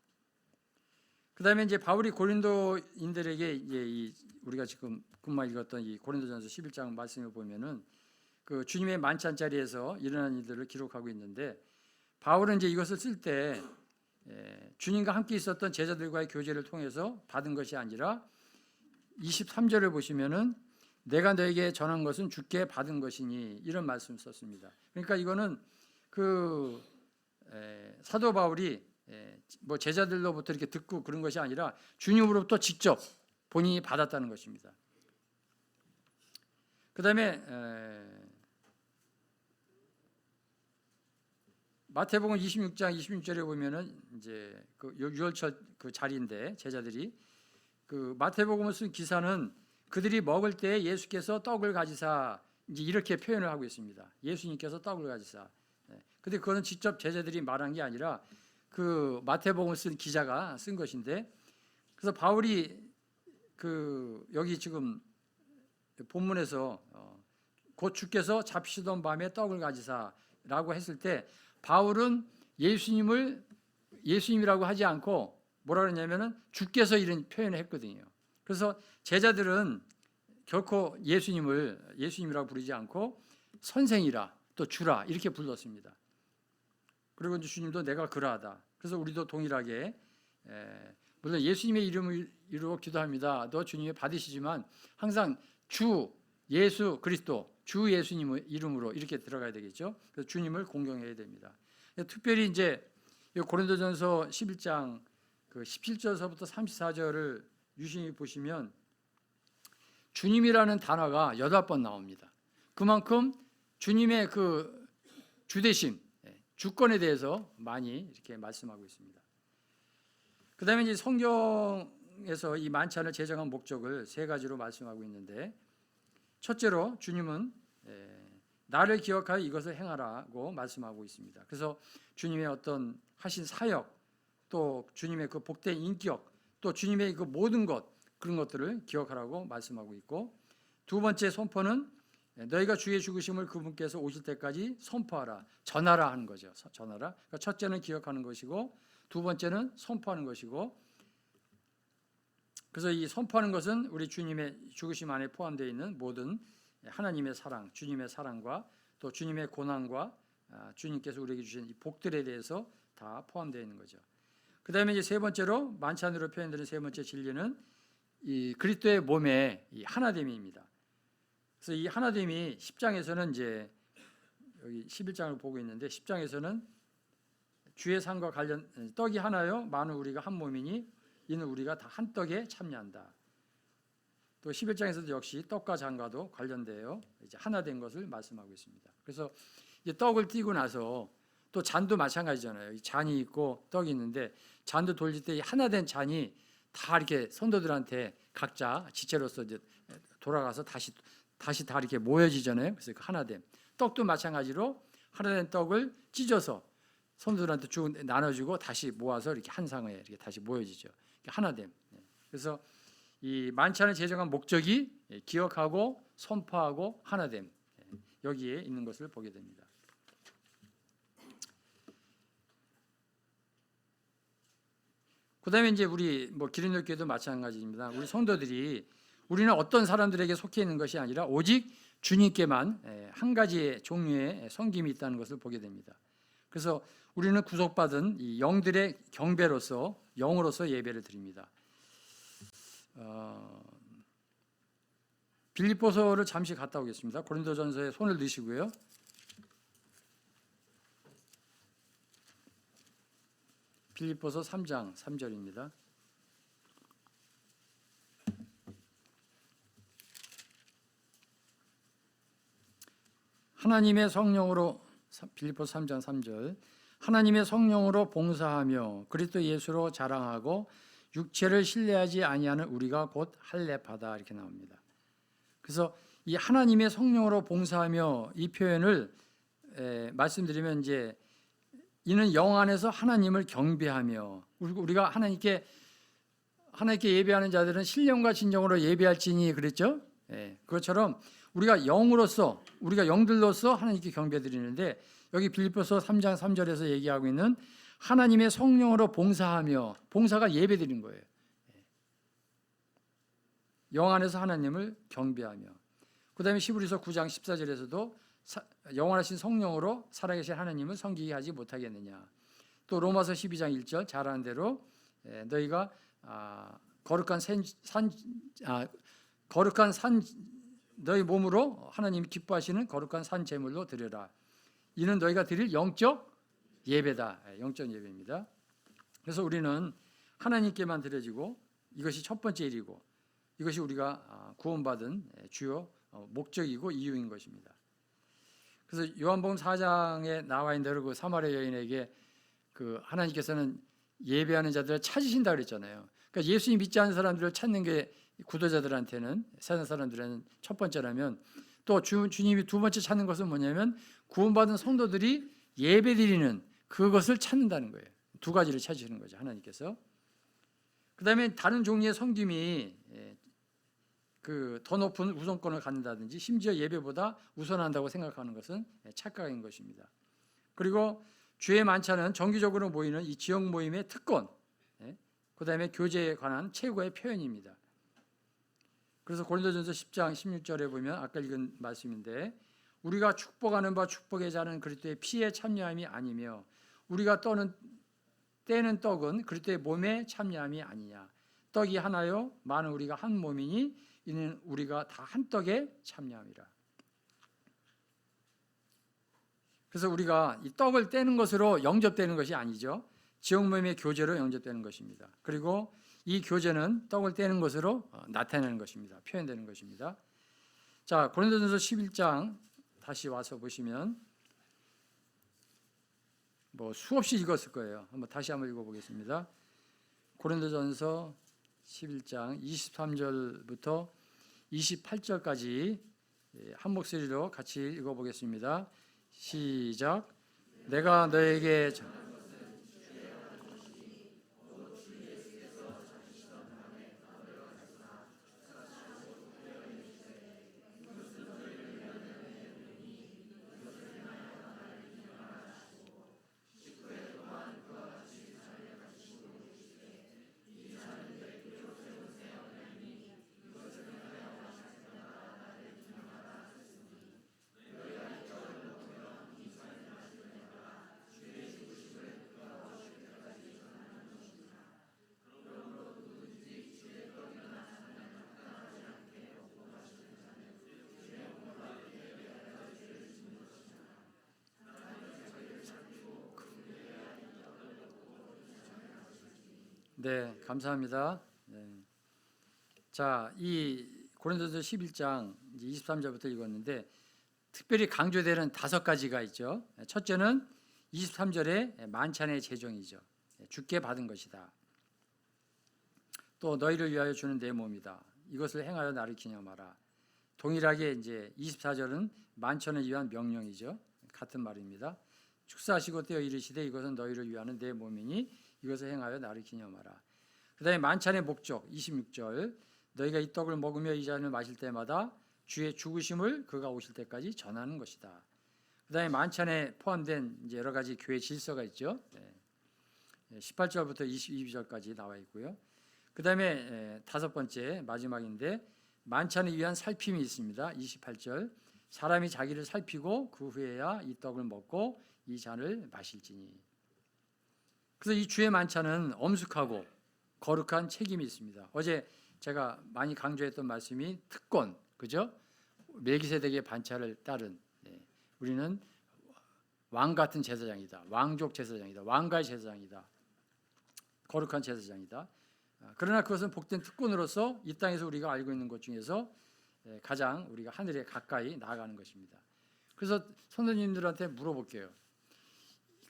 그다음에 이제 바울이 고린도인들에게 이제 우리가 지금 금방 읽었던 이 고린도전서 11장 말씀을 보면은 그 주님의 만찬 자리에서 일어난 일들을 기록하고 있는데, 바울은 이제 이것을 쓸 때 주님과 함께 있었던 제자들과의 교제를 통해서 받은 것이 아니라 23절을 보시면은 내가 너에게 전한 것은 주께 받은 것이니, 이런 말씀을 썼습니다. 그러니까 이거는 그 사도 바울이 뭐 제자들로부터 이렇게 듣고 그런 것이 아니라 주님으로부터 직접 본인이 받았다는 것입니다. 그 다음에 마태복음 26장 26절에 보면은 이제 그 유월절 그 자리인데, 제자들이 그 마태복음을 쓴 기사는 그들이 먹을 때 예수께서 떡을 가지사, 이제 이렇게 표현을 하고 있습니다. 예수님께서 떡을 가지사. 근데 그거는 직접 제자들이 말한 게 아니라 그 마태복음을 쓴 기자가 쓴 것인데, 그래서 바울이 그 여기 지금 본문에서 곧 주께서 잡히시던 밤에 떡을 가지사라고 했을 때, 바울은 예수님이라고 하지 않고 뭐라 그러냐면은 주께서 이런 표현을 했거든요. 그래서 제자들은 결코 예수님이라고 부르지 않고 선생이라, 또 주라 이렇게 불렀습니다. 그리고 이제 주님도 내가 그러하다. 그래서 우리도 동일하게 물론 예수님의 이름으로 기도합니다. 너 주님의 받으시지만 항상 주 예수 그리스도, 주 예수님의 이름으로 이렇게 들어가야 되겠죠. 그래서 주님을 공경해야 됩니다. 특별히 이제 고린도전서 11장 그 17절서부터 34절을 유심히 보시면 주님이라는 단어가 8번 나옵니다. 그만큼 주님의 그 주대심, 주권에 대해서 많이 이렇게 말씀하고 있습니다. 그 다음에 이제 성경에서 이 만찬을 제정한 목적을 3가지로 말씀하고 있는데, 첫째로 주님은 나를 기억하여 이것을 행하라고 말씀하고 있습니다. 그래서 주님의 어떤 하신 사역, 또 주님의 그 복된 인격, 또 주님의 그 모든 것, 그런 것들을 기억하라고 말씀하고 있고, 2번째 선포는 너희가 주의 죽으심을 그분께서 오실 때까지 선포하라, 전하라 하는 거죠. 전하라. 그러니까 첫째는 기억하는 것이고, 2번째는 선포하는 것이고, 그래서 이 선포하는 것은 우리 주님의 죽으심 안에 포함되어 있는 모든 하나님의 사랑, 주님의 사랑과 또 주님의 고난과 주님께서 우리에게 주신 이 복들에 대해서 다 포함되어 있는 거죠. 그 다음에 이제 3번째로 만찬으로 표현되는 3번째 진리는 이 그리스도의 몸의 이 하나됨입니다. 그래서 이 하나됨이 10장에서는 이제 여기 11장을 보고 있는데, 10장에서는 주의 상과 관련 떡이 하나요 많은 우리가 한 몸이니 이는 우리가 다 한 떡에 참여한다. 또 11장에서도 역시 떡과 잔과도 관련되어 이제 하나 된 것을 말씀하고 있습니다. 그래서 이제 떡을 띄고 나서 또 잔도 마찬가지잖아요. 잔이 있고 떡이 있는데, 잔도 돌릴 때 하나 된 잔이 다 이렇게 성도들한테 각자 지체로서 이제 돌아가서 다시 다 이렇게 모여지잖아요. 그래서 그 하나됨. 떡도 마찬가지로 하나된 떡을 찢어서 성도들한테 나눠주고 다시 모아서 이렇게 한 상에 이렇게 다시 모여지죠. 하나됨. 그래서 이 만찬을 제정한 목적이 기억하고 선포하고 하나됨, 여기에 있는 것을 보게 됩니다. 그다음에 이제 우리 기린도 교회도 마찬가지입니다. 우리 성도들이 우리는 어떤 사람들에게 속해 있는 것이 아니라 오직 주님께만 한 가지의 종류의 섬김이 있다는 것을 보게 됩니다. 그래서 우리는 구속받은 이 영들의 경배로서 영으로서 예배를 드립니다. 빌립보서를 잠시 갔다 오겠습니다. 고린도전서에 손을 넣으시고요. 빌립보서 3장 3절입니다. 하나님의 성령으로 빌립보서 3장 3절 하나님의 성령으로 봉사하며 그리스도 예수로 자랑하고 육체를 신뢰하지 아니하는 우리가 곧 할례파다 이렇게 나옵니다. 그래서 이 하나님의 성령으로 봉사하며 이 표현을 말씀드리면 이제 이는 영 안에서 하나님을 경배하며 우리가 하나님께 예배하는 자들은 신령과 진정으로 예배할지니 그랬죠? 그것처럼 우리가 영으로서 우리가 영들로서 하나님께 경배드리는데 여기 빌립보서 3장 3절에서 얘기하고 있는 하나님의 성령으로 봉사하며 봉사가 예배드린 거예요. 영 안에서 하나님을 경배하며 그다음에 히브리서 9장 14절에서도 영원하신 성령으로 살아계신 하나님을 섬기게 하지 못하겠느냐. 또 로마서 12장 1절 잘하는 대로 너희가 거룩한 산 너희 몸으로 하나님이 기뻐하시는 거룩한 산 제물로 드려라. 이는 너희가 드릴 영적 예배다. 영적 예배입니다. 그래서 우리는 하나님께만 드려지고 이것이 첫 번째 일이고 이것이 우리가 구원받은 주요 목적이고 이유인 것입니다. 그래서 요한복음 4장에 나와 있는 대로 그 사마리아 여인에게 그 하나님께서는 예배하는 자들을 찾으신다 그랬잖아요. 그러니까 예수님 믿지 않는 사람들을 찾는 게 구도자들한테는 세상 사람들은 첫 번째라면 또 주님이 두 번째 찾는 것은 뭐냐면 구원받은 성도들이 예배드리는 그것을 찾는다는 거예요. 두 가지를 찾으시는 거죠. 하나님께서. 그다음에 다른 종류의 섬김이 그 더 높은 우선권을 갖는다든지 심지어 예배보다 우선한다고 생각하는 것은 착각인 것입니다. 그리고 주의 만찬은 정기적으로 모이는 이 지역 모임의 특권, 그다음에 교제에 관한 최고의 표현입니다. 그래서 고린도전서 10장 16절에 보면 아까 읽은 말씀인데 우리가 축복하는 바 축복의 자는 그리스도의 피에 참여함이 아니며 우리가 떼는 떡은 그리스도의 몸에 참여함이 아니냐. 떡이 하나요 많은 우리가 한 몸이니 이는 우리가 다 한 떡에 참여함이라. 그래서 우리가 이 떡을 떼는 것으로 영접되는 것이 아니죠. 지역 모임의 교제로 영접되는 것입니다. 그리고 이 교제는 떡을 떼는 것으로 나타내는 것입니다. 표현되는 것입니다. 자, 고린도전서 11장 다시 와서 보시면 수없이 읽었을 거예요. 다시 한번 읽어보겠습니다. 고린도전서 11장 23절부터 28절까지 한 목소리로 같이 읽어보겠습니다. 시작. 내가 너에게 네, 감사합니다. 네. 자, 이 고린도서 11장 23절부터 읽었는데 특별히 강조되는 5가지가 있죠. 첫째는 23절에 만찬의 제정이죠. 주께 받은 것이다. 또 너희를 위하여 주는 내 몸이다. 이것을 행하여 나를 기념하라. 동일하게 이제 24절은 만찬을 위한 명령이죠. 같은 말입니다. 축사하시고 떼어 이르시되 이것은 너희를 위하는 내 몸이니 이것을 행하여 나를 기념하라. 그 다음에 만찬의 목적 26절 너희가 이 떡을 먹으며 이 잔을 마실 때마다 주의 죽으심을 그가 오실 때까지 전하는 것이다. 그다음에 만찬에 포함된 이제 여러 가지 교회 질서가 있죠. 18절부터 22절까지 나와 있고요. 그다음에 다섯 번째 마지막인데 만찬을 위한 살핌이 있습니다. 28절 사람이 자기를 살피고 그 후에야 이 떡을 먹고 이 잔을 마실지니. 그래서 이 주의 만찬은 엄숙하고 거룩한 책임이 있습니다. 어제 제가 많이 강조했던 말씀이 특권, 그죠? 멜기세덱의 반차를 따른 우리는 왕 같은 제사장이다. 왕족 제사장이다. 왕가의 제사장이다. 거룩한 제사장이다. 그러나 그것은 복된 특권으로서 이 땅에서 우리가 알고 있는 것 중에서 가장 우리가 하늘에 가까이 나아가는 것입니다. 그래서 선생님들한테 물어볼게요.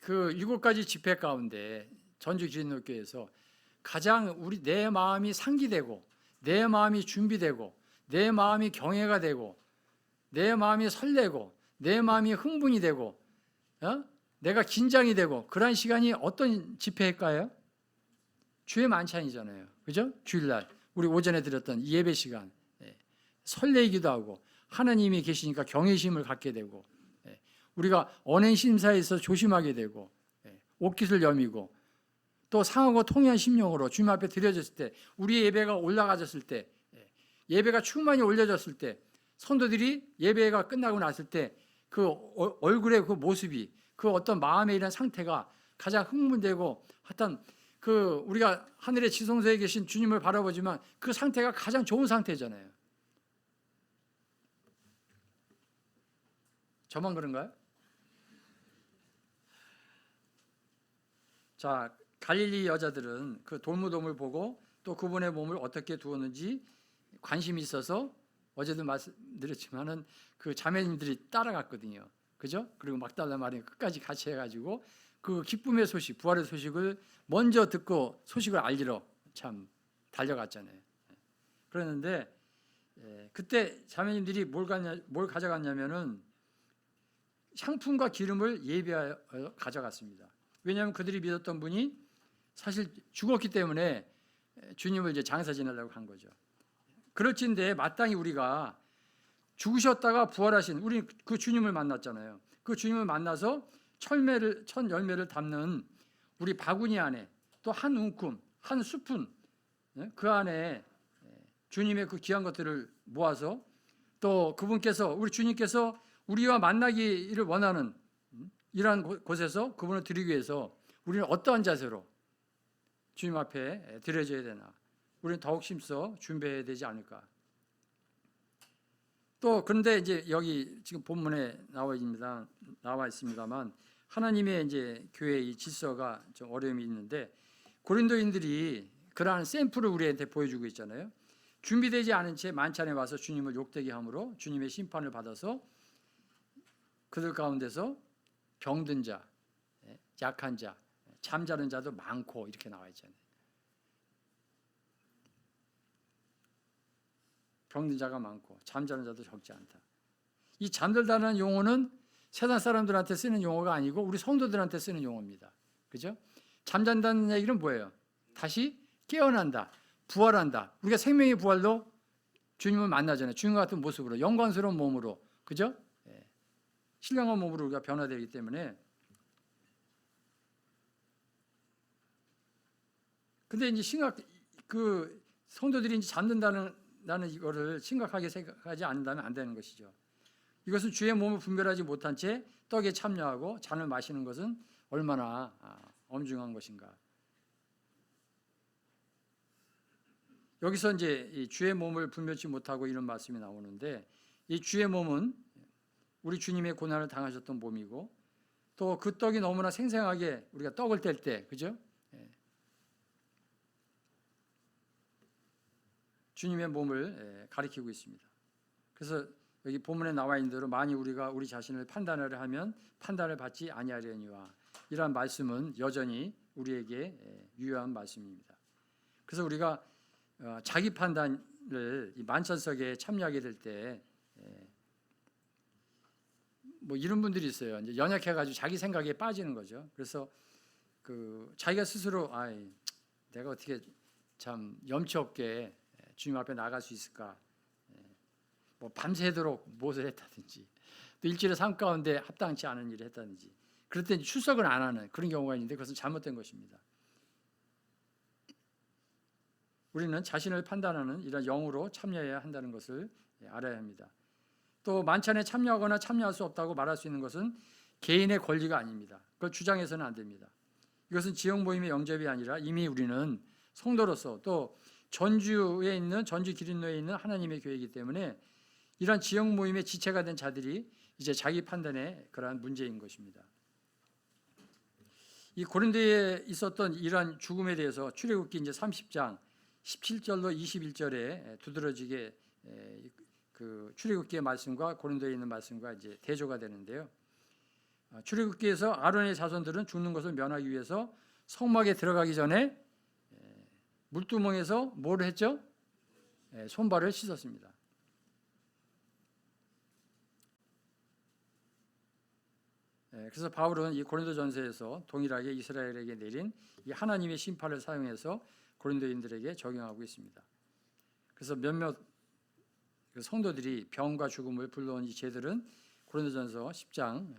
그 7가지 집회 가운데 전주 기린노교회에서 가장 내 마음이 상기되고 내 마음이 준비되고 내 마음이 경외가 되고 내 마음이 설레고 내 마음이 흥분이 되고 내가 긴장이 되고 그런 시간이 어떤 집회일까요? 주의 만찬이잖아요. 그죠? 주일날 우리 오전에 드렸던 예배 시간 설레이기도 하고 하나님이 계시니까 경외심을 갖게 되고 우리가 언행 심사에서 조심하게 되고 옷깃을 여미고 또 상하고 통쾌한 심령으로 주님 앞에 드려졌을 때 우리의 예배가 올라가졌을 때 예배가 충만히 올려졌을 때 성도들이 예배가 끝나고 났을 때 그 얼굴의 그 모습이 그 어떤 마음에 이런 상태가 가장 흥분되고 하여튼 그 우리가 하늘의 지성소에 계신 주님을 바라보지만 그 상태가 가장 좋은 상태잖아요. 저만 그런가요? 자, 갈릴리 여자들은 그 돌무덤을 보고 또 그분의 몸을 어떻게 두었는지 관심이 있어서 어제도 말씀드렸지만은 그 자매님들이 따라갔거든요. 그죠? 그리고 막달라 마리아 끝까지 같이 해가지고 그 기쁨의 소식, 부활의 소식을 먼저 듣고 소식을 알리러 참 달려갔잖아요. 그랬는데 그때 자매님들이 뭘 가져갔냐면은 향품과 기름을 예비하여 가져갔습니다. 왜냐하면 그들이 믿었던 분이 사실 죽었기 때문에 주님을 이제 장사 지내려고 한 거죠. 그럴진데 마땅히 우리가 죽으셨다가 부활하신 우리 그 주님을 만났잖아요. 그 주님을 만나서 첫 열매를 담는 우리 바구니 안에 또 한 움큼, 한 스푼 그 안에 주님의 그 귀한 것들을 모아서 또 그분께서 우리 주님께서 우리와 만나기를 원하는 이러한 곳에서 그분을 드리기 위해서 우리는 어떠한 자세로 주님 앞에 드려져야 되나? 우리는 더욱 힘써 준비해야 되지 않을까? 또 그런데 이제 여기 지금 본문에 나와 있습니다만 하나님의 이제 교회의 질서가 좀 어려움이 있는데 고린도인들이 그러한 샘플을 우리한테 보여주고 있잖아요. 준비되지 않은 채 만찬에 와서 주님을 욕되게 함으로 주님의 심판을 받아서 그들 가운데서 병든 자, 약한 자, 잠자는 자도 많고 이렇게 나와 있잖아요. 병든 자가 많고 잠자는 자도 적지 않다. 이 잠들다는 용어는 세상 사람들한테 쓰는 용어가 아니고 우리 성도들한테 쓰는 용어입니다. 그죠? 잠잔다는 얘기는 뭐예요? 다시 깨어난다, 부활한다. 우리가 생명의 부활도 주님을 만나잖아요. 주님 같은 모습으로, 영광스러운 몸으로, 그죠? 신령한 몸으로 우리가 변화되기 때문에. 근데 이제 그 성도들이 이제 잠든다는 이거를 심각하게 생각하지 않는다면 안 되는 것이죠. 이것은 주의 몸을 분별하지 못한 채 떡에 참여하고 잔을 마시는 것은 얼마나 엄중한 것인가. 여기서 이제 이 주의 몸을 분별치 못하고 이런 말씀이 나오는데 이 주의 몸은 우리 주님의 고난을 당하셨던 몸이고 또 그 떡이 너무나 생생하게 우리가 떡을 뗄 때, 그죠? 주님의 몸을 가리키고 있습니다. 그래서 여기 본문에 나와 있는 대로 만일 우리가 우리 자신을 판단하려 하면 판단을 받지 아니하려니와 이러한 말씀은 여전히 우리에게 유효한 말씀입니다. 그래서 우리가 자기 판단을 만찬석에 참여하게 될 때 뭐 이런 분들이 있어요. 이제 연약해가지고 자기 생각에 빠지는 거죠. 그래서 그 자기가 스스로 내가 어떻게 참 염치 없게 주님 앞에 나갈 수 있을까? 뭐 밤새도록 무엇을 했다든지 또 일주일에 삶 가운데 합당치 않은 일을 했다든지 그럴 때 출석을 안 하는 그런 경우가 있는데 그것은 잘못된 것입니다. 우리는 자신을 판단하는 이런 영으로 참여해야 한다는 것을 알아야 합니다. 또 만찬에 참여하거나 참여할 수 없다고 말할 수 있는 것은 개인의 권리가 아닙니다. 그걸 주장해서는 안 됩니다. 이것은 지역 모임의 영접이 아니라 이미 우리는 성도로서 또 전주 기린로에 있는 하나님의 교회이기 때문에 이러한 지역 모임의 지체가 된 자들이 이제 자기 판단에 그러한 문제인 것입니다. 이 고린도에 있었던 이러한 죽음에 대해서 출애굽기 이제 30장 17절로 21절에 두드러지게 그 출애굽기의 말씀과 고린도에 있는 말씀과 이제 대조가 되는데요. 출애굽기에서 아론의 자손들은 죽는 것을 면하기 위해서 성막에 들어가기 전에 물두멍에서 뭘 했죠? 손발을 씻었습니다. 그래서 바울은 이 고린도전서에서 동일하게 이스라엘에게 내린 이 하나님의 심판을 사용해서 고린도인들에게 적용하고 있습니다. 그래서 몇몇 성도들이 병과 죽음을 불러온 이 죄들은 고린도전서 10장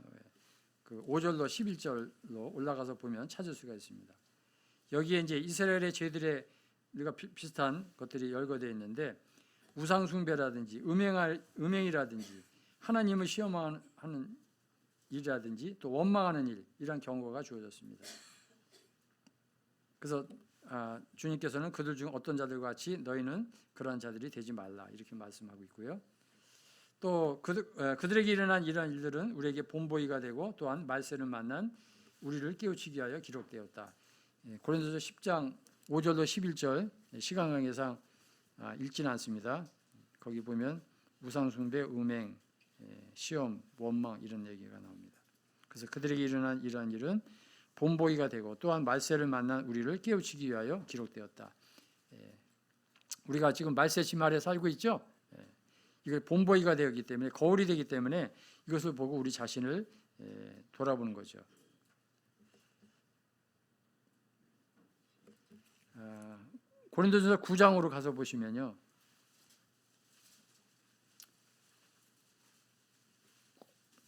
5절로 11절로 올라가서 보면 찾을 수가 있습니다. 여기에 이제 이스라엘의 죄들에 우리가 비슷한 것들이 열거되어 있는데 우상 숭배라든지 음행이라든지 하나님을 시험하는 일이라든지 또 원망하는 일 이런 경고가 주어졌습니다. 그래서 주님께서는 그들 중 어떤 자들과 같이 너희는 그러한 자들이 되지 말라 이렇게 말씀하고 있고요. 또 그들에게 일어난 이러한 일들은 우리에게 본보기가 되고 또한 말세를 만난 우리를 깨우치기 위하여 기록되었다. 고린도서 10장 5절로 11절 시간 관계상 읽지는 않습니다. 거기 보면 우상숭배, 음행, 시험, 원망 이런 얘기가 나옵니다. 그래서 그들에게 일어난 이러한 일은 본보기가 되고 또한 말세를 만난 우리를 깨우치기 위하여 기록되었다. 우리가 지금 말세 지말에 살고 있죠. 이게 본보기가 되었기 때문에 거울이 되기 때문에 이것을 보고 우리 자신을 돌아보는 거죠. 고린도전서 9장으로 가서 보시면요.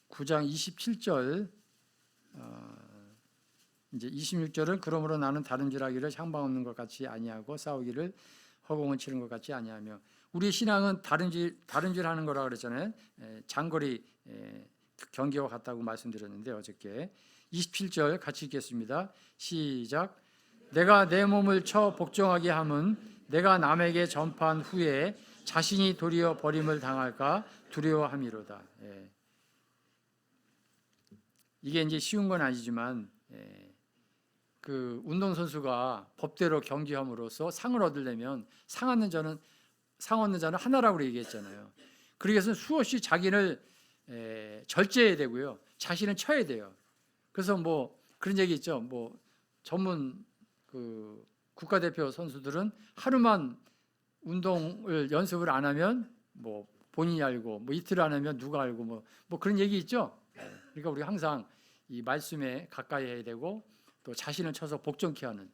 9장 27절 이제 26절은 그러므로 나는 다름질하기를 향방 없는 것 같이 아니하고 싸우기를 허공을 치는 것 같이 아니하며 우리 신앙은 다름질하는 거라 그랬잖아요. 장거리 경기와 같다고 말씀드렸는데 어저께 27절 같이 읽겠습니다. 시작. 내가 내 몸을 쳐 복종하게 함은 내가 남에게 전파한 후에 자신이 도리어 버림을 당할까 두려워함이로다. 이게 이제 쉬운 건 아니지만 그 운동선수가 법대로 경기함으로써 상을 얻으려면 상 얻는 자는 하나라고 얘기했잖아요. 그러기 위해서는 수없이 자기를 절제해야 되고요. 자신을 쳐야 돼요. 그래서 뭐 그런 얘기 있죠. 뭐 전문 그 국가대표 선수들은 하루만 운동을 연습을 안 하면 뭐 본인이 알고 뭐 이틀 안 하면 누가 알고 뭐 그런 얘기 있죠. 그러니까 우리가 항상 이 말씀에 가까이 해야 되고 또 자신을 쳐서 복종케 하는.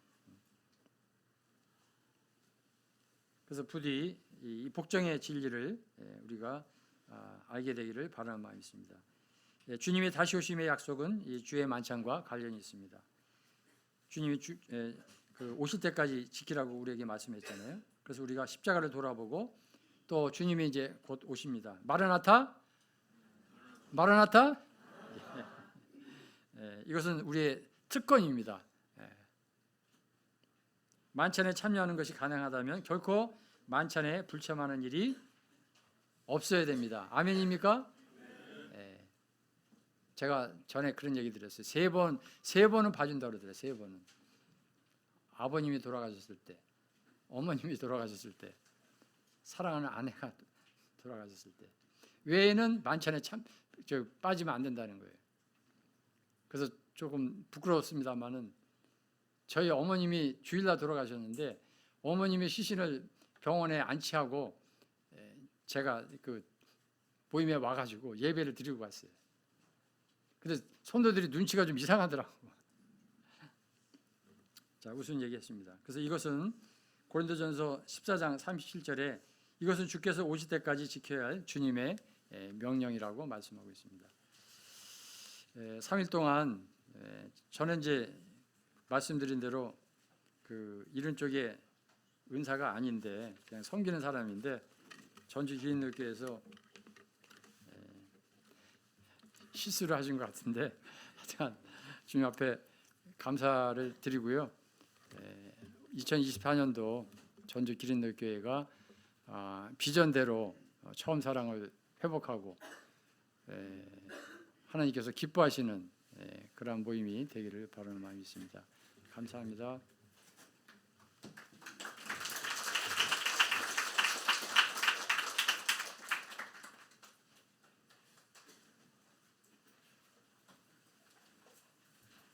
그래서 부디 이 복종의 진리를 우리가 알게 되기를 바라는 마음이 있습니다. 주님의 다시 오심의 약속은 이 주의 만찬과 관련이 있습니다. 주님이 오실 때까지 지키라고 우리에게 말씀했잖아요. 그래서 우리가 십자가를 돌아보고 또 주님이 이제 곧 오십니다. 마라나타? 이것은 우리의 특권입니다. 만찬에 참여하는 것이 가능하다면 결코 만찬에 불참하는 일이 없어야 됩니다. 아멘입니까? 제가 전에 그런 얘기 드렸어요. 세 번은 봐준다고 그러더라고요. 3번은. 아버님이 돌아가셨을 때, 어머님이 돌아가셨을 때, 사랑하는 아내가 돌아가셨을 때 외에는 만찬에 빠지면 안 된다는 거예요. 그래서 조금 부끄러웠습니다만은 저희 어머님이 주일날 돌아가셨는데 어머님의 시신을 병원에 안치하고 제가 그 모임에 와가지고 예배를 드리고 갔어요. 근데 성도들이 눈치가 좀 이상하더라고. 자, 무슨 얘기했습니다. 그래서 이것은 고린도전서 14장 37절에 이것은 주께서 오실 때까지 지켜야 할 주님의 명령이라고 말씀하고 있습니다. 3일 동안 저는 이제 말씀드린 대로 이런 쪽에 은사가 아닌데 그냥 섬기는 사람인데 전주 기린교회에서 실수를 하신 것 같은데 하여튼 주님 앞에 감사를 드리고요. 2024년도 전주 기린교회가 비전대로 처음 사랑을 회복하고 하나님께서 기뻐하시는 그러한 모임이 되기를 바라는 마음이 있습니다. 감사합니다.